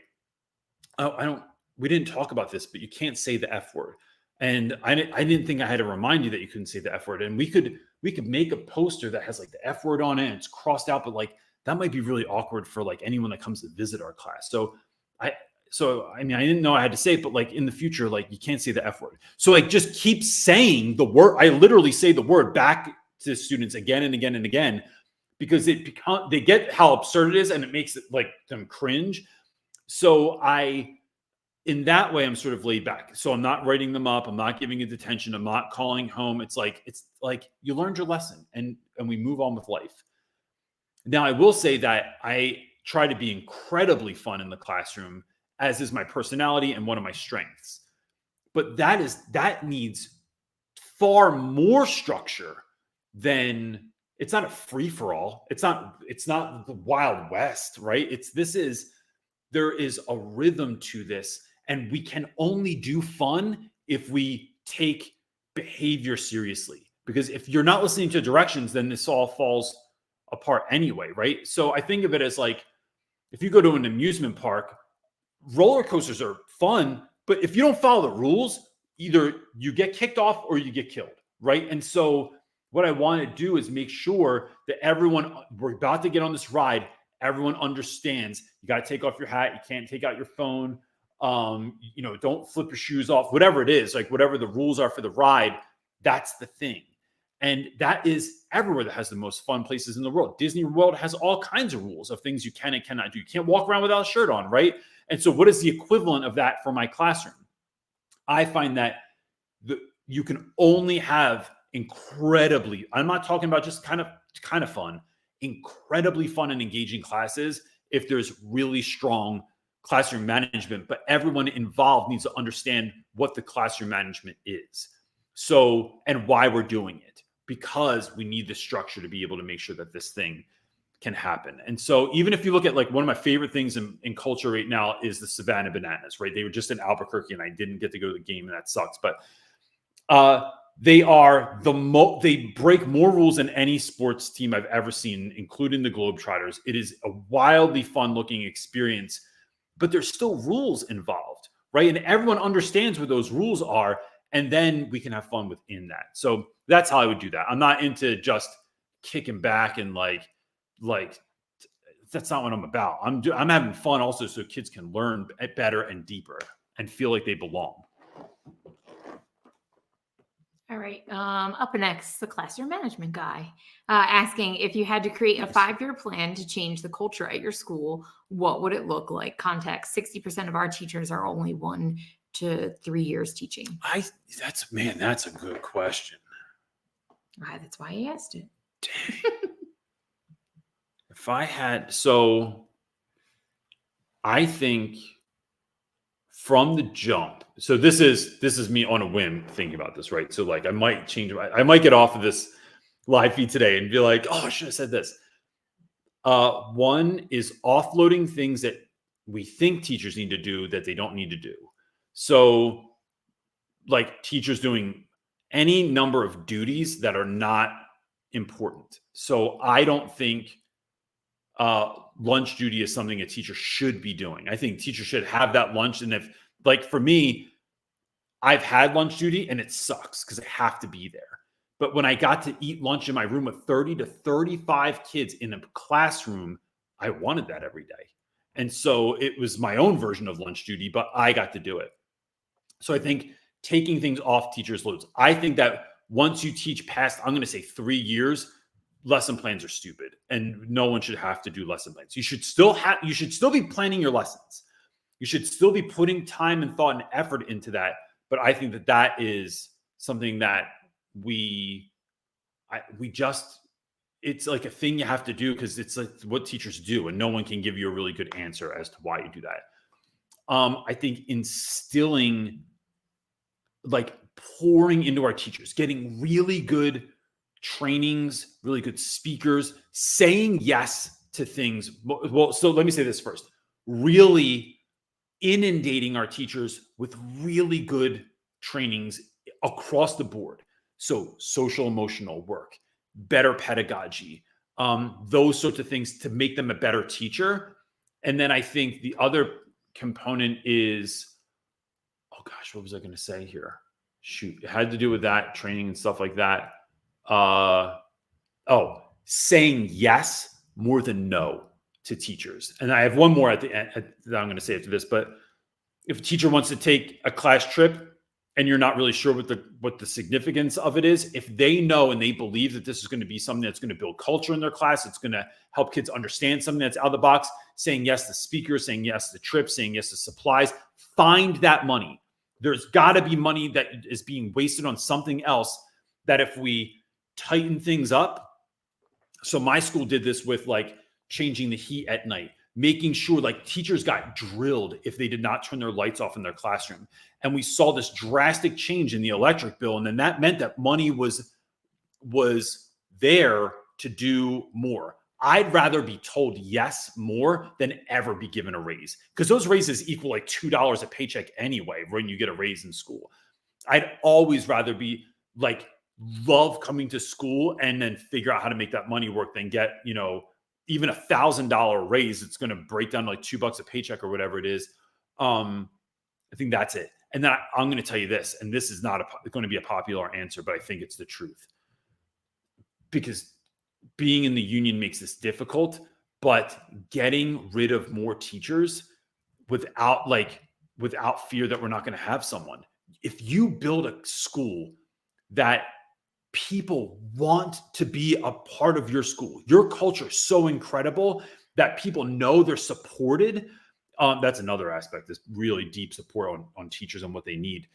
We didn't talk about this, but you can't say the F word. And I didn't think I had to remind you that you couldn't say the F word. And we could make a poster that has like the F word on it and it's crossed out, but like that might be really awkward for like anyone that comes to visit our class. So I didn't know I had to say it, but like in the future, like you can't say the F word. So like just keep saying the word. I literally say the word back to students again and again and again, because they get how absurd it is and it makes it like them cringe. So in that way, I'm sort of laid back. So I'm not writing them up. I'm not giving it attention. I'm not calling home. It's like you learned your lesson and we move on with life. Now, I will say that I try to be incredibly fun in the classroom, as is my personality and one of my strengths. But that needs far more structure than, it's not a free for all. It's not the Wild West, right? There is a rhythm to this. And we can only do fun if we take behavior seriously. Because if you're not listening to directions, then this all falls apart anyway, right? So I think of it as like, if you go to an amusement park, roller coasters are fun, but if you don't follow the rules, either you get kicked off or you get killed, right? And so what I want to do is make sure that we're about to get on this ride, everyone understands you got to take off your hat, you can't take out your phone. Don't flip your shoes off, whatever it is, like whatever the rules are for the ride, that's the thing. And that is everywhere that has the most fun places in the world. Disney World has all kinds of rules of things you can and cannot do. You can't walk around without a shirt on, right? And so what is the equivalent of that for my classroom? I find that you can only have I'm not talking about just kind of fun, incredibly fun and engaging classes if there's really strong classroom management, but everyone involved needs to understand what the classroom management is. So, and why we're doing it, because we need the structure to be able to make sure that this thing can happen. And so even if you look at like one of my favorite things in culture right now is the Savannah Bananas, right? They were just in Albuquerque and I didn't get to go to the game and that sucks, but they break more rules than any sports team I've ever seen, including the Globetrotters. It is a wildly fun looking experience, but there's still rules involved, right? And everyone understands what those rules are, and then we can have fun within that. So that's how I would do that. I'm not into just kicking back and like like, that's not what I'm about. I'm having fun also so kids can learn better and deeper and feel like they belong. All right. Up next, the classroom management guy asking if you had to create a 5-year plan to change the culture at your school, what would it look like? Context: 60% of our teachers are only 1 to 3 years teaching. That's a good question. That's why I asked it. If I had, I think from the jump. So this is me on a whim thinking about this, right? So like I might get off of this live feed today and be like, oh, I should have said this. One is offloading things that we think teachers need to do that they don't need to do. So like teachers doing any number of duties that are not important. So I don't think lunch duty is something a teacher should be doing. I think teachers should have that lunch. And if, like, for me, I've had lunch duty and it sucks because I have to be there. But when I got to eat lunch in my room with 30 to 35 kids in a classroom, I wanted that every day. And so it was my own version of lunch duty, but I got to do it. So I think taking things off teachers' loads. I think that once you teach past, I'm going to say 3 years, lesson plans are stupid and no one should have to do lesson plans. You should still be planning your lessons. You should still be putting time and thought and effort into that. But I think that is something that it's like a thing you have to do because it's like what teachers do and no one can give you a really good answer as to why you do that. I think instilling, like pouring into our teachers, getting really good trainings, really good speakers, saying yes to things. Well, so let me say this first. Really inundating our teachers with really good trainings across the board. So social emotional work, better pedagogy, those sorts of things to make them a better teacher. And then I think the other component is, oh gosh, what was I going to say here? Shoot, it had to do with that training and stuff like that. Saying yes more than no to teachers. And I have one more at the end that I'm going to say after this, but if a teacher wants to take a class trip and you're not really sure what the significance of it is, if they know and they believe that this is going to be something that's going to build culture in their class, it's going to help kids understand something that's out of the box, saying yes to speakers, saying yes to trips, saying yes to supplies, find that money. There's got to be money that is being wasted on something else that if we tighten things up. So my school did this with like changing the heat at night, making sure like teachers got drilled if they did not turn their lights off in their classroom. And we saw this drastic change in the electric bill. And then that meant that money was there to do more. I'd rather be told yes more than ever be given a raise, because those raises equal like $2 a paycheck anyway when you get a raise in school. I'd always rather be like, love coming to school and then figure out how to make that money work than get, even $1,000 raise. It's going to break down to like $2 a paycheck or whatever it is. I think that's it. And then I'm going to tell you this, and this is not going to be a popular answer, but I think it's the truth, because being in the union makes this difficult, but getting rid of more teachers without fear that we're not going to have someone. If you build a school that people want to be a part of your school, your culture is so incredible that people know they're supported. That's another aspect, this really deep support on teachers and what they need.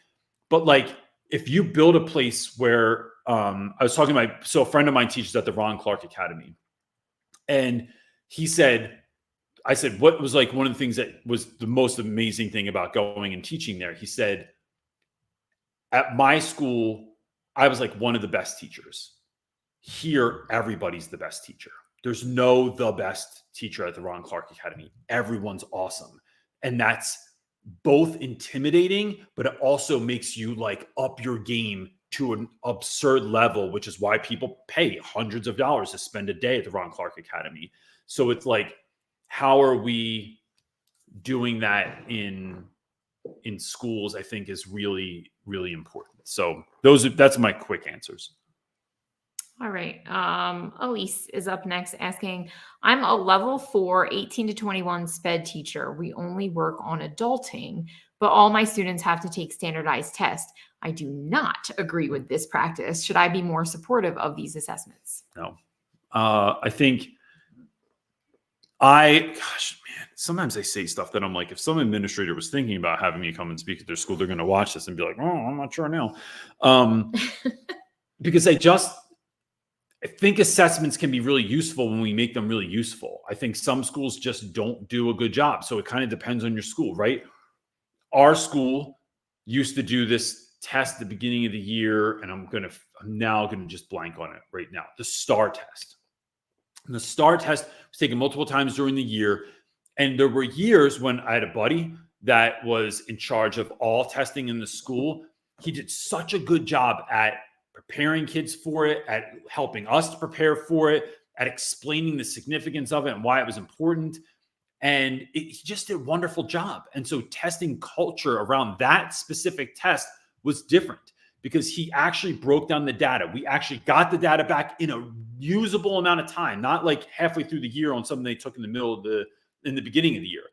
But like, if you build a place where I was talking to a friend of mine teaches at the Ron Clark Academy, and I said, what was like one of the things that was the most amazing thing about going and teaching there? He said, at my school, I was like one of the best teachers. Here, everybody's the best teacher. There's no the best teacher at the Ron Clark Academy. Everyone's awesome. And that's both intimidating, but it also makes you like up your game to an absurd level, which is why people pay hundreds of dollars to spend a day at the Ron Clark Academy. So it's like, how are we doing that in schools? I think is really, really important. So that's my quick answers. All right. Elise is up next asking, I'm a level 4, 18 to 21 SPED teacher. We only work on adulting, but all my students have to take standardized tests. I do not agree with this practice. Should I be more supportive of these assessments? No. I think gosh, man, sometimes I say stuff that I'm like, if some administrator was thinking about having me come and speak at their school, they're going to watch this and be like, oh, I'm not sure now. Because I think assessments can be really useful when we make them really useful. I think some schools just don't do a good job. So it kind of depends on your school, right? Our school used to do this test at the beginning of the year, and I'm now going to just blank on it right now. The STAR test. And the STAR test was taken multiple times during the year. And there were years when I had a buddy that was in charge of all testing in the school. He did such a good job at preparing kids for it, at helping us to prepare for it, at explaining the significance of it and why it was important. And he just did a wonderful job. And so testing culture around that specific test was different because he actually broke down the data. We actually got the data back in a usable amount of time, not like halfway through the year on something they took in the beginning of the year.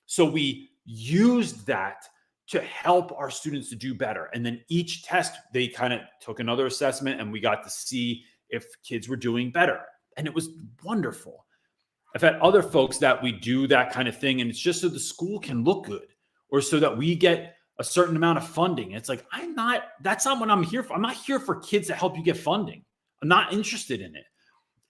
So we used that to help our students to do better. And then each test, they kind of took another assessment and we got to see if kids were doing better. And it was wonderful. I've had other folks that we do that kind of thing, and it's just so the school can look good or so that we get a certain amount of funding. It's like, that's not what I'm here for. I'm not here for kids to help you get funding. I'm not interested in it.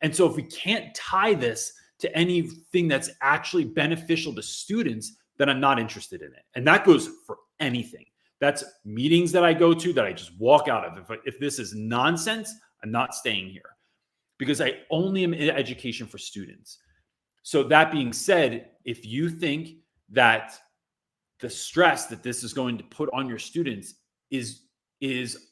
And so if we can't tie this to anything that's actually beneficial to students, then I'm not interested in it. And that goes for anything. That's meetings that I go to that I just walk out of. If this is nonsense, I'm not staying here because I only am in education for students. So that being said, if you think that the stress that this is going to put on your students is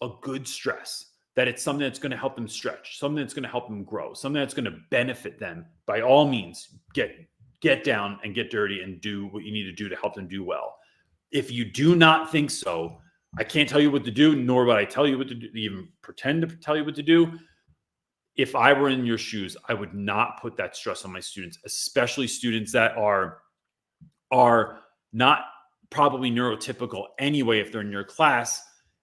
a good stress, that it's something that's going to help them stretch, something that's going to help them grow, something that's going to benefit them, by all means, get down and get dirty and do what you need to do to help them do well. If you do not think so, I can't tell you what to do, nor would I tell you what to do, even pretend to tell you what to do. If I were in your shoes, I would not put that stress on my students, especially students that are not probably neurotypical anyway, if they're in your class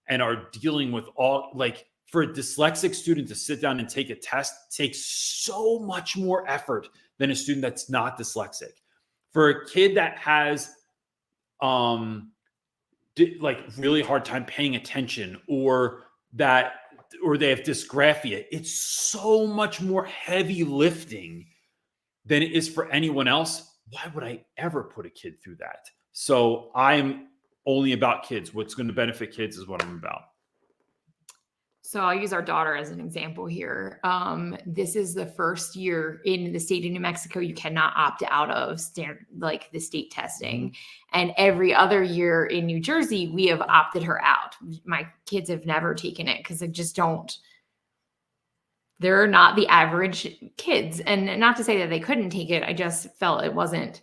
and are dealing with all, like, for a dyslexic student to sit down and take a test takes so much more effort than a student that's not dyslexic. For a kid that has like really hard time paying attention or they have dysgraphia, it's so much more heavy lifting than it is for anyone else. Why would I ever put a kid through that? So I'm only about kids. What's going to benefit kids is what I'm about. So I'll use our daughter as an example here. This is the first year in the state of New Mexico you cannot opt out of like the state testing. Mm-hmm. And every other year in New Jersey, we have opted her out. My kids have never taken it because they just don't. They're not the average kids. And not to say that they couldn't take it. I just felt it wasn't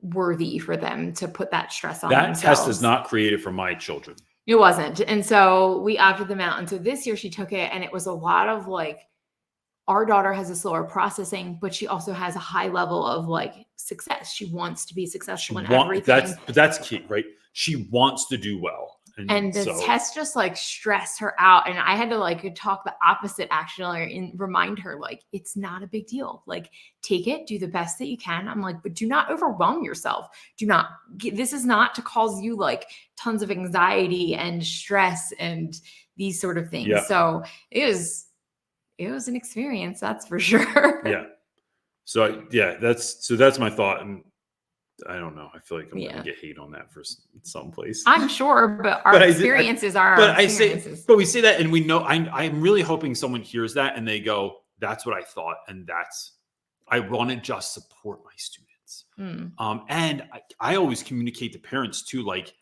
worthy for them to put that stress on themselves. That test is not created for my children. It wasn't. And so we opted them out. And so this year she took it, and it was a lot of like, our daughter has a slower processing, but she also has a high level of like success. She wants to be successful in everything. That's key, right? She wants to do well. And the test just like stressed her out. And I had to like talk the opposite actually and remind her, like, it's not a big deal. Like, take it, do the best that you can. I'm like, but do not overwhelm yourself. This is not to cause you like tons of anxiety and stress and these sort of things. Yeah. So it was an experience. That's for sure. Yeah. So that's my thought. And I don't know. I feel like I'm going to get hate on that for someplace. I'm sure, but our experiences are our experiences. But we say that, and we know. I'm really hoping someone hears that and they go, "That's what I thought," and I want to just support my students. And I always communicate to parents too, like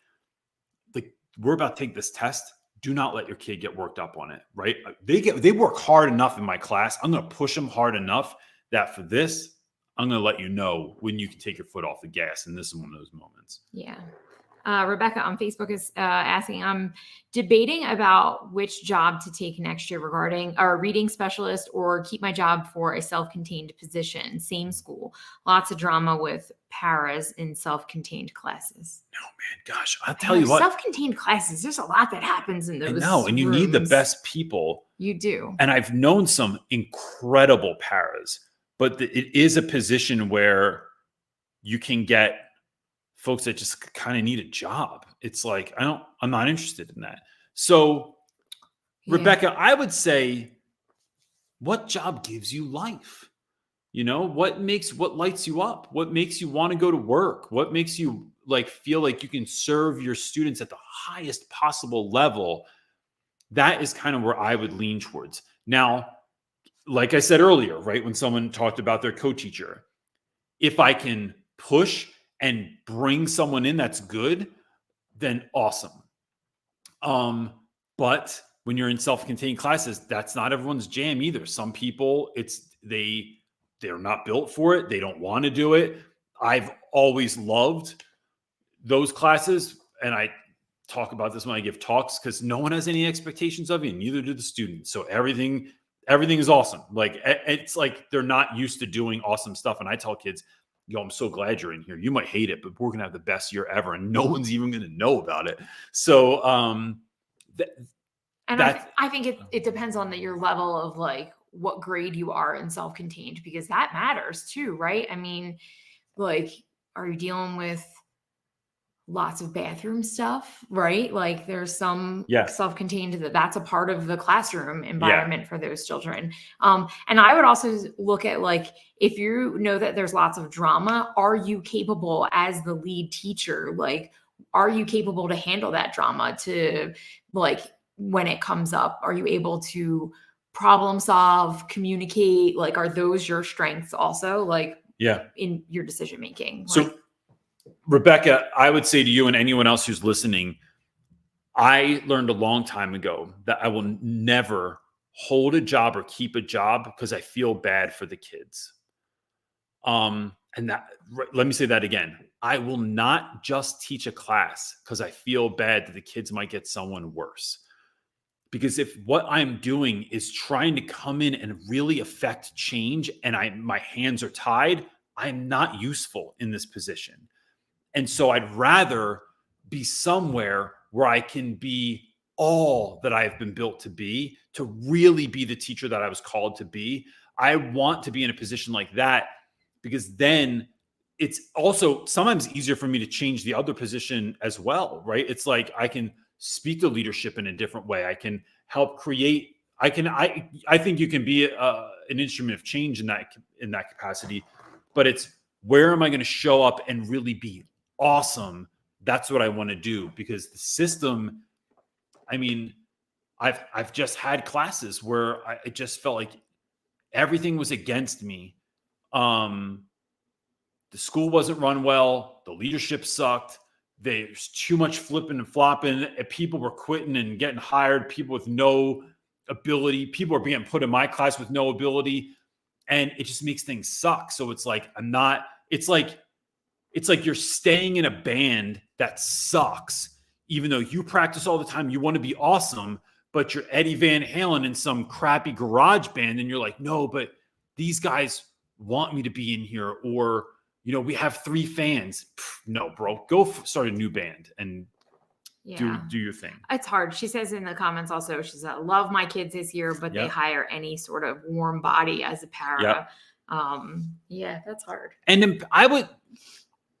we're about to take this test. Do not let your kid get worked up on it. Right? They work hard enough in my class. I'm going to push them hard enough that for this, I'm going to let you know when you can take your foot off the gas. And this is one of those moments. Yeah. Rebecca on Facebook is asking, I'm debating about which job to take next year regarding a reading specialist or keep my job for a self-contained position. Same school. Lots of drama with paras in self-contained classes. No, man, gosh, I'll tell you what. Self-contained classes, there's a lot that happens in those. I know, and you need the best people. You do. And I've known some incredible paras, but it is a position where you can get folks that just kind of need a job. It's like, I'm not interested in that. So Rebecca, I would say, what job gives you life? You know, what lights you up? What makes you want to go to work? What makes you like feel like you can serve your students at the highest possible level? That is kind of where I would lean towards. Now, like I said earlier, right, when someone talked about their co-teacher, if I can push and bring someone in that's good, then awesome. But when you're in self-contained classes, that's not everyone's jam either. Some people, they're not built for it. They don't want to do it. I've always loved those classes, and I talk about this when I give talks, because no one has any expectations of you, and neither do the students. So everything is awesome. Like, it's like they're not used to doing awesome stuff. And I tell kids, yo, I'm so glad you're in here. You might hate it, but we're going to have the best year ever, and no one's even going to know about it. So, I think it depends on your level of like what grade you are in self-contained, because that matters too, right? I mean, like, are you dealing with lots of bathroom stuff, right? Like, there's some self-contained that's a part of the classroom environment for those children. And I would also look at, like, if you know that there's lots of drama, are you capable as the lead teacher? Like, are you capable to handle that drama, to, like, when it comes up, are you able to problem solve, communicate? Like, are those your strengths also, like, in your decision making? So Rebecca, I would say to you and anyone else who's listening, I learned a long time ago that I will never hold a job or keep a job because I feel bad for the kids. And let me say that again. I will not just teach a class because I feel bad that the kids might get someone worse. Because if what I'm doing is trying to come in and really affect change, and my hands are tied, I'm not useful in this position. And so I'd rather be somewhere where I can be all that I've been built to be, to really be the teacher that I was called to be. I want to be in a position like that, because then it's also sometimes easier for me to change the other position as well, right? It's like I can speak to leadership in a different way. I can help create. I think you can be an instrument of change in that capacity, but it's, where am I going to show up and really be awesome? That's what I want to do, because the system, I mean, I've just had classes where I just felt like everything was against me. The school wasn't run well. The leadership sucked. There's too much flipping and flopping. People were quitting and getting hired. People with no ability. People are being put in my class with no ability. And it just makes things suck. So it's like, it's like you're staying in a band that sucks, even though you practice all the time. You want to be awesome, but you're Eddie Van Halen in some crappy garage band. And you're like, no, but these guys want me to be in here. Or, you know, we have 3 fans. No, bro, go start a new band and do your thing. It's hard. She says in the comments also, she said, love my kids this year, but they hire any sort of warm body as a para. That's hard. And then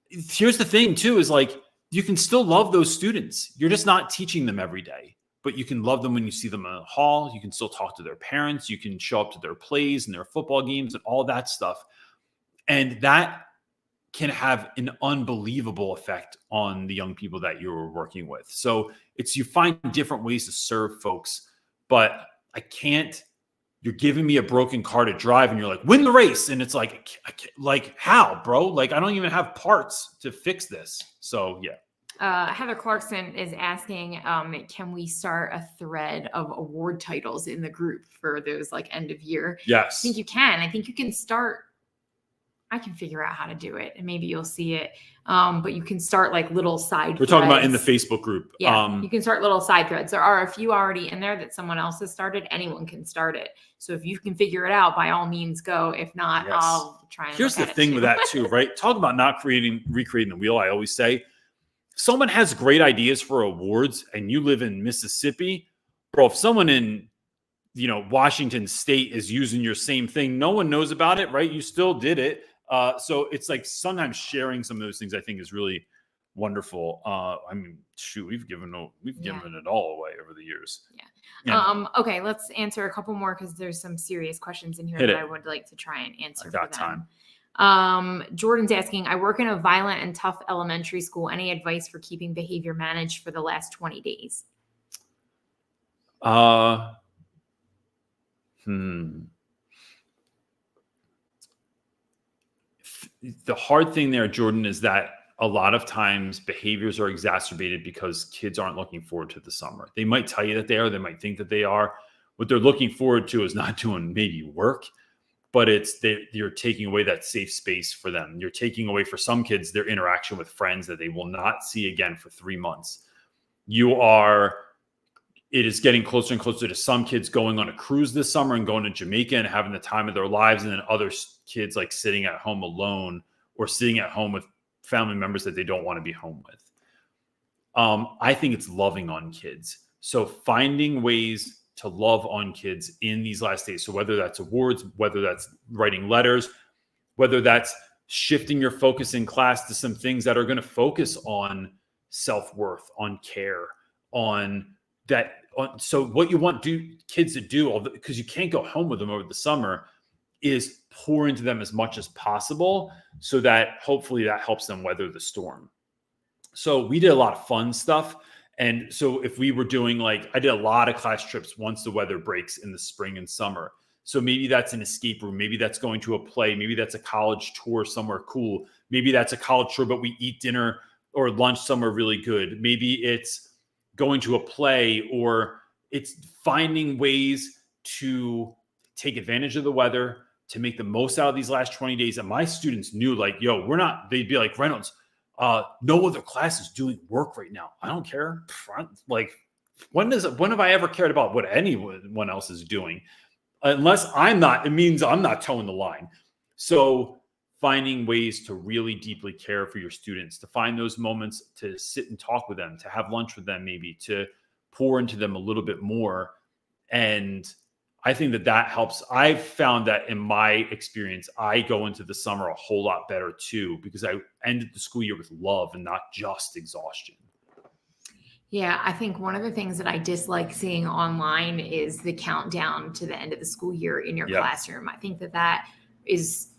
here's the thing too, is like, you can still love those students. You're just not teaching them every day, but you can love them when you see them in the hall. You can still talk to their parents. You can show up to their plays and their football games and all that stuff. And that can have an unbelievable effect on the young people that you're working with. So you find different ways to serve folks, but you're giving me a broken car to drive and you're like, win the race. And it's like, how, bro? Like, I don't even have parts to fix this. So Heather Clarkson is asking, can we start a thread of award titles in the group for those like end of year? Yes. I think you can. I think you can start I can figure out how to do it, and maybe you'll see it. But you can start like little side. We're talking about in the Facebook group. Yeah, you can start little side threads. There are a few already in there that someone else has started. Anyone can start it. So if you can figure it out, by all means, go. If not, Yes. I'll try and Here's look the at thing it with that too, right? Talk about not recreating the wheel. I always say, if someone has great ideas for awards and you live in Mississippi, bro, if someone in Washington State is using your same thing, no one knows about it, right? You still did it. So it's like sometimes sharing some of those things I think is really wonderful. I mean, shoot, we've given it all away over the years. Yeah. Okay, let's answer a couple more because there's some serious questions in here that I would like to try and answer. I got time. Jordan's asking, I work in a violent and tough elementary school. Any advice for keeping behavior managed for the last 20 days? The hard thing there, Jordan, is that a lot of times behaviors are exacerbated because kids aren't looking forward to the summer. They might tell you that they are. They might think that they are. What they're looking forward to is not doing maybe work, but you're taking away that safe space for them. You're taking away, for some kids, their interaction with friends that they will not see again for 3 months. It is getting closer and closer to some kids going on a cruise this summer and going to Jamaica and having the time of their lives. And then other kids like sitting at home alone or sitting at home with family members that they don't want to be home with. I think it's loving on kids. So finding ways to love on kids in these last days. So whether that's awards, whether that's writing letters, whether that's shifting your focus in class to some things that are going to focus on self-worth, on care, on that. So what you want kids to do, because you can't go home with them over the summer, is pour into them as much as possible so that hopefully that helps them weather the storm. So we did a lot of fun stuff. And so if we were doing I did a lot of class trips once the weather breaks in the spring and summer. So maybe that's an escape room. Maybe that's going to a play. Maybe that's a college tour somewhere cool. Maybe that's a college tour, but we eat dinner or lunch somewhere really good. Maybe it's going to a play, or it's finding ways to take advantage of the weather, to make the most out of these last 20 days. And my students knew they'd be like, Reynolds, no other class is doing work right now. I don't care. When have I ever cared about what anyone else is doing? Unless it means I'm not towing the line. So finding ways to really deeply care for your students, to find those moments to sit and talk with them, to have lunch with them, maybe to pour into them a little bit more. And I think that helps. I've found that in my experience, I go into the summer a whole lot better too, because I ended the school year with love and not just exhaustion. Yeah, I think one of the things that I dislike seeing online is the countdown to the end of the school year in your classroom. I think that is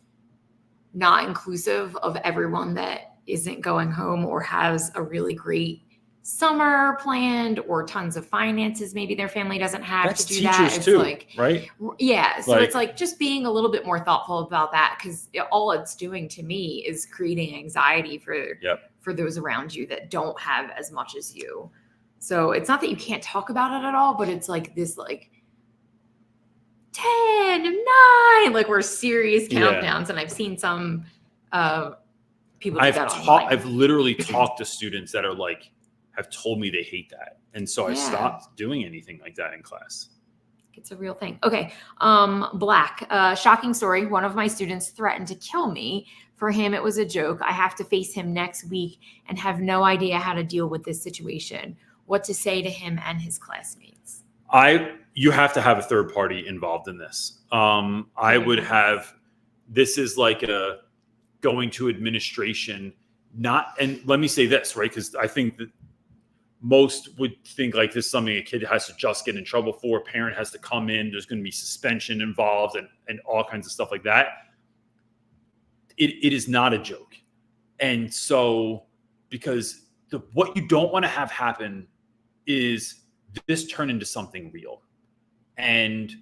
not inclusive of everyone that isn't going home or has a really great summer planned or tons of finances maybe their family doesn't have to do that. It's too, right? Yeah. So it's just being a little bit more thoughtful about that, because all it's doing to me is creating anxiety for those around you that don't have as much as you. So it's not that you can't talk about it at all, but it's this 10, 9, we're serious countdowns. And I've seen some people do that online. I've literally talked to students that are have told me they hate that. And so I stopped doing anything like that in class. It's a real thing. Okay. Black, shocking story. One of my students threatened to kill me. For him, it was a joke. I have to face him next week and have no idea how to deal with this situation. What to say to him and his classmates? You have to have a third party involved in this. I would have, this is a going to administration, and let me say this, right? Because I think that most would think this is something a kid has to just get in trouble for. A parent has to come in. There's going to be suspension involved and all kinds of stuff like that. It is not a joke. And so, because what you don't want to have happen is this turn into something real. And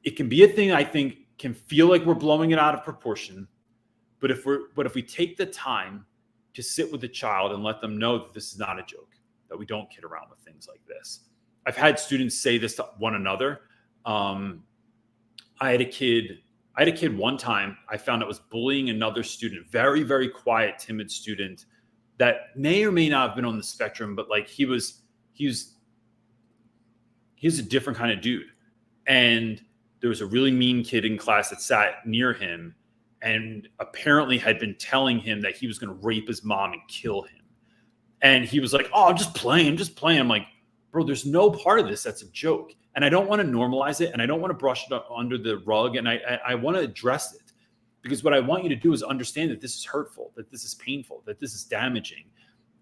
it can be a thing I think can feel like we're blowing it out of proportion. But if we take the time to sit with the child and let them know that this is not a joke, that we don't kid around with things like this. I've had students say this to one another. I had a kid I had a kid one time I found out was bullying another student, very, very quiet, timid student that may or may not have been on the spectrum, but like he was a different kind of dude. And there was a really mean kid in class that sat near him and apparently had been telling him that he was going to rape his mom and kill him. And he was like, oh, I'm just playing. I'm like, bro, there's no part of this that's a joke. And I don't want to normalize it. And I don't want to brush it up under the rug. And I want to address it, because what I want you to do is understand that this is hurtful, that this is painful, that this is damaging.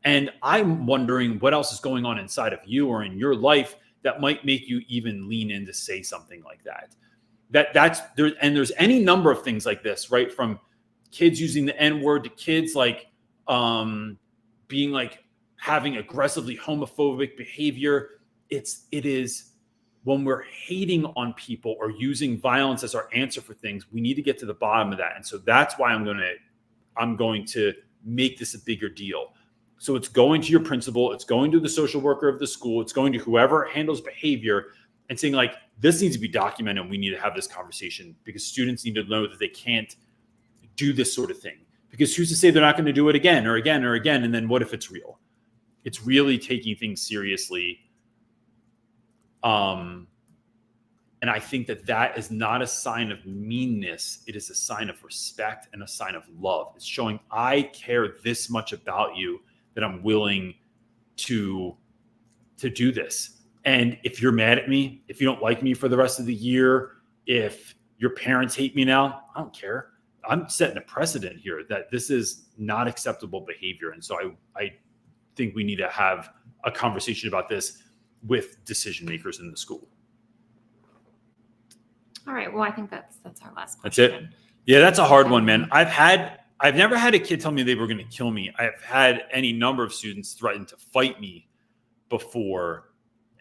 And I'm wondering what else is going on inside of you or in your life that might make you even lean in to say something like that. That's there. And there's any number of things like this, right? From kids using the N-word to kids like being like having aggressively homophobic behavior. It is when we're hating on people or using violence as our answer for things, we need to get to the bottom of that. And so that's why I'm going to make this a bigger deal. So it's going to your principal, it's going to the social worker of the school, it's going to whoever handles behavior and saying like, this needs to be documented and we need to have this conversation, because students need to know that they can't do this sort of thing. Because who's to say they're not going to do it again or again or again? And then what if it's real? It's really taking things seriously. And I think that is not a sign of meanness. It is a sign of respect and a sign of love. It's showing I care this much about you that I'm willing to do this. And if you're mad at me, if you don't like me for the rest of the year, if your parents hate me now, I don't care. I'm setting a precedent here that this is not acceptable behavior. And so I think we need to have a conversation about this with decision makers in the school. All right. Well, I think that's our last question. That's it. Yeah, that's a hard one, man. I've never had a kid tell me they were going to kill me. I've had any number of students threaten to fight me before.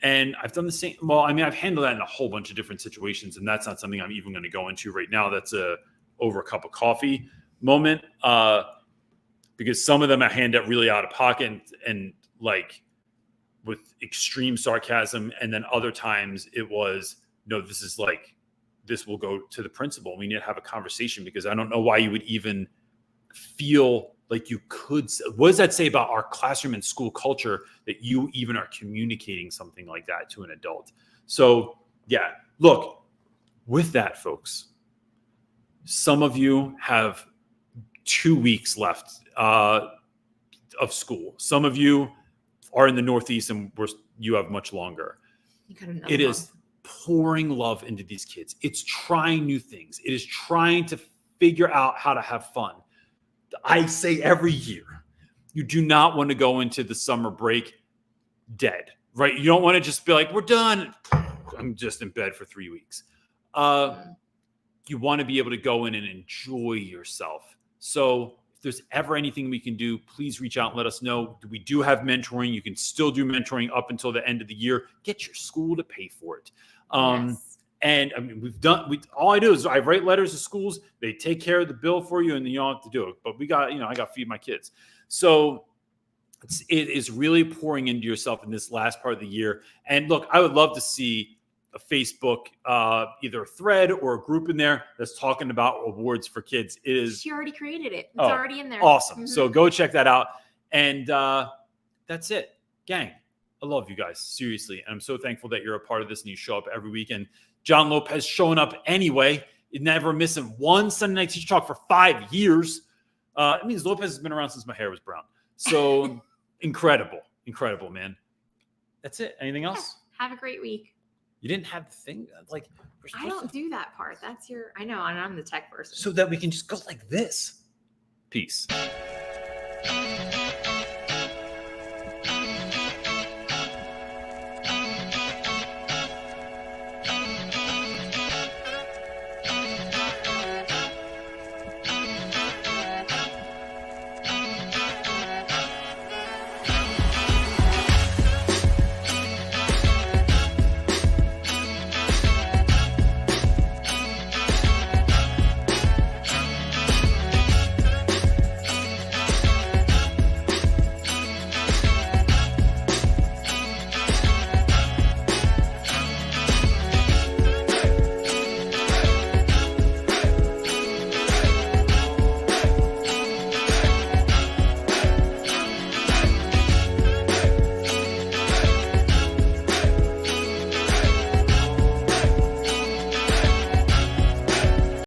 And I've done the same. Well, I mean, I've handled that in a whole bunch of different situations, and that's not something I'm even going to go into right now. That's a over a cup of coffee moment, because some of them I hand out really out of pocket and like with extreme sarcasm. And then other times it was, no, this will go to the principal. We need to have a conversation, because I don't know why you would even feel like you could. What does that say about our classroom and school culture that you even are communicating something like that to an adult? So yeah, look, with that, folks, some of you have 2 weeks left of school. Some of you are in the Northeast and you have much longer. It is pouring love into these kids. It's trying new things. It is trying to figure out how to have fun. I say every year, you do not want to go into the summer break dead, right? You don't want to just be like, we're done. I'm just in bed for 3 weeks. You want to be able to go in and enjoy yourself. So if there's ever anything we can do, please reach out and let us know. We do have mentoring. You can still do mentoring up until the end of the year. Get your school to pay for it. Yes. And I mean, all I do is I write letters to schools. They take care of the bill for you, and then you don't have to do it. But I got to feed my kids. So it is really pouring into yourself in this last part of the year. And look, I would love to see a Facebook, either a thread or a group in there that's talking about awards for kids. She already created it. It's already in there. Awesome. Mm-hmm. So go check that out. And that's it. Gang, I love you guys. Seriously. And I'm so thankful that you're a part of this and you show up every week. And John Lopez showing up anyway, never missing one Sunday night teacher talk for 5 years. It means Lopez has been around since my hair was brown. So incredible, man. That's it. Anything else? Have a great week. You didn't have the thing like I don't do that part. That's I know, and I'm the tech person. So that we can just go like this. Peace.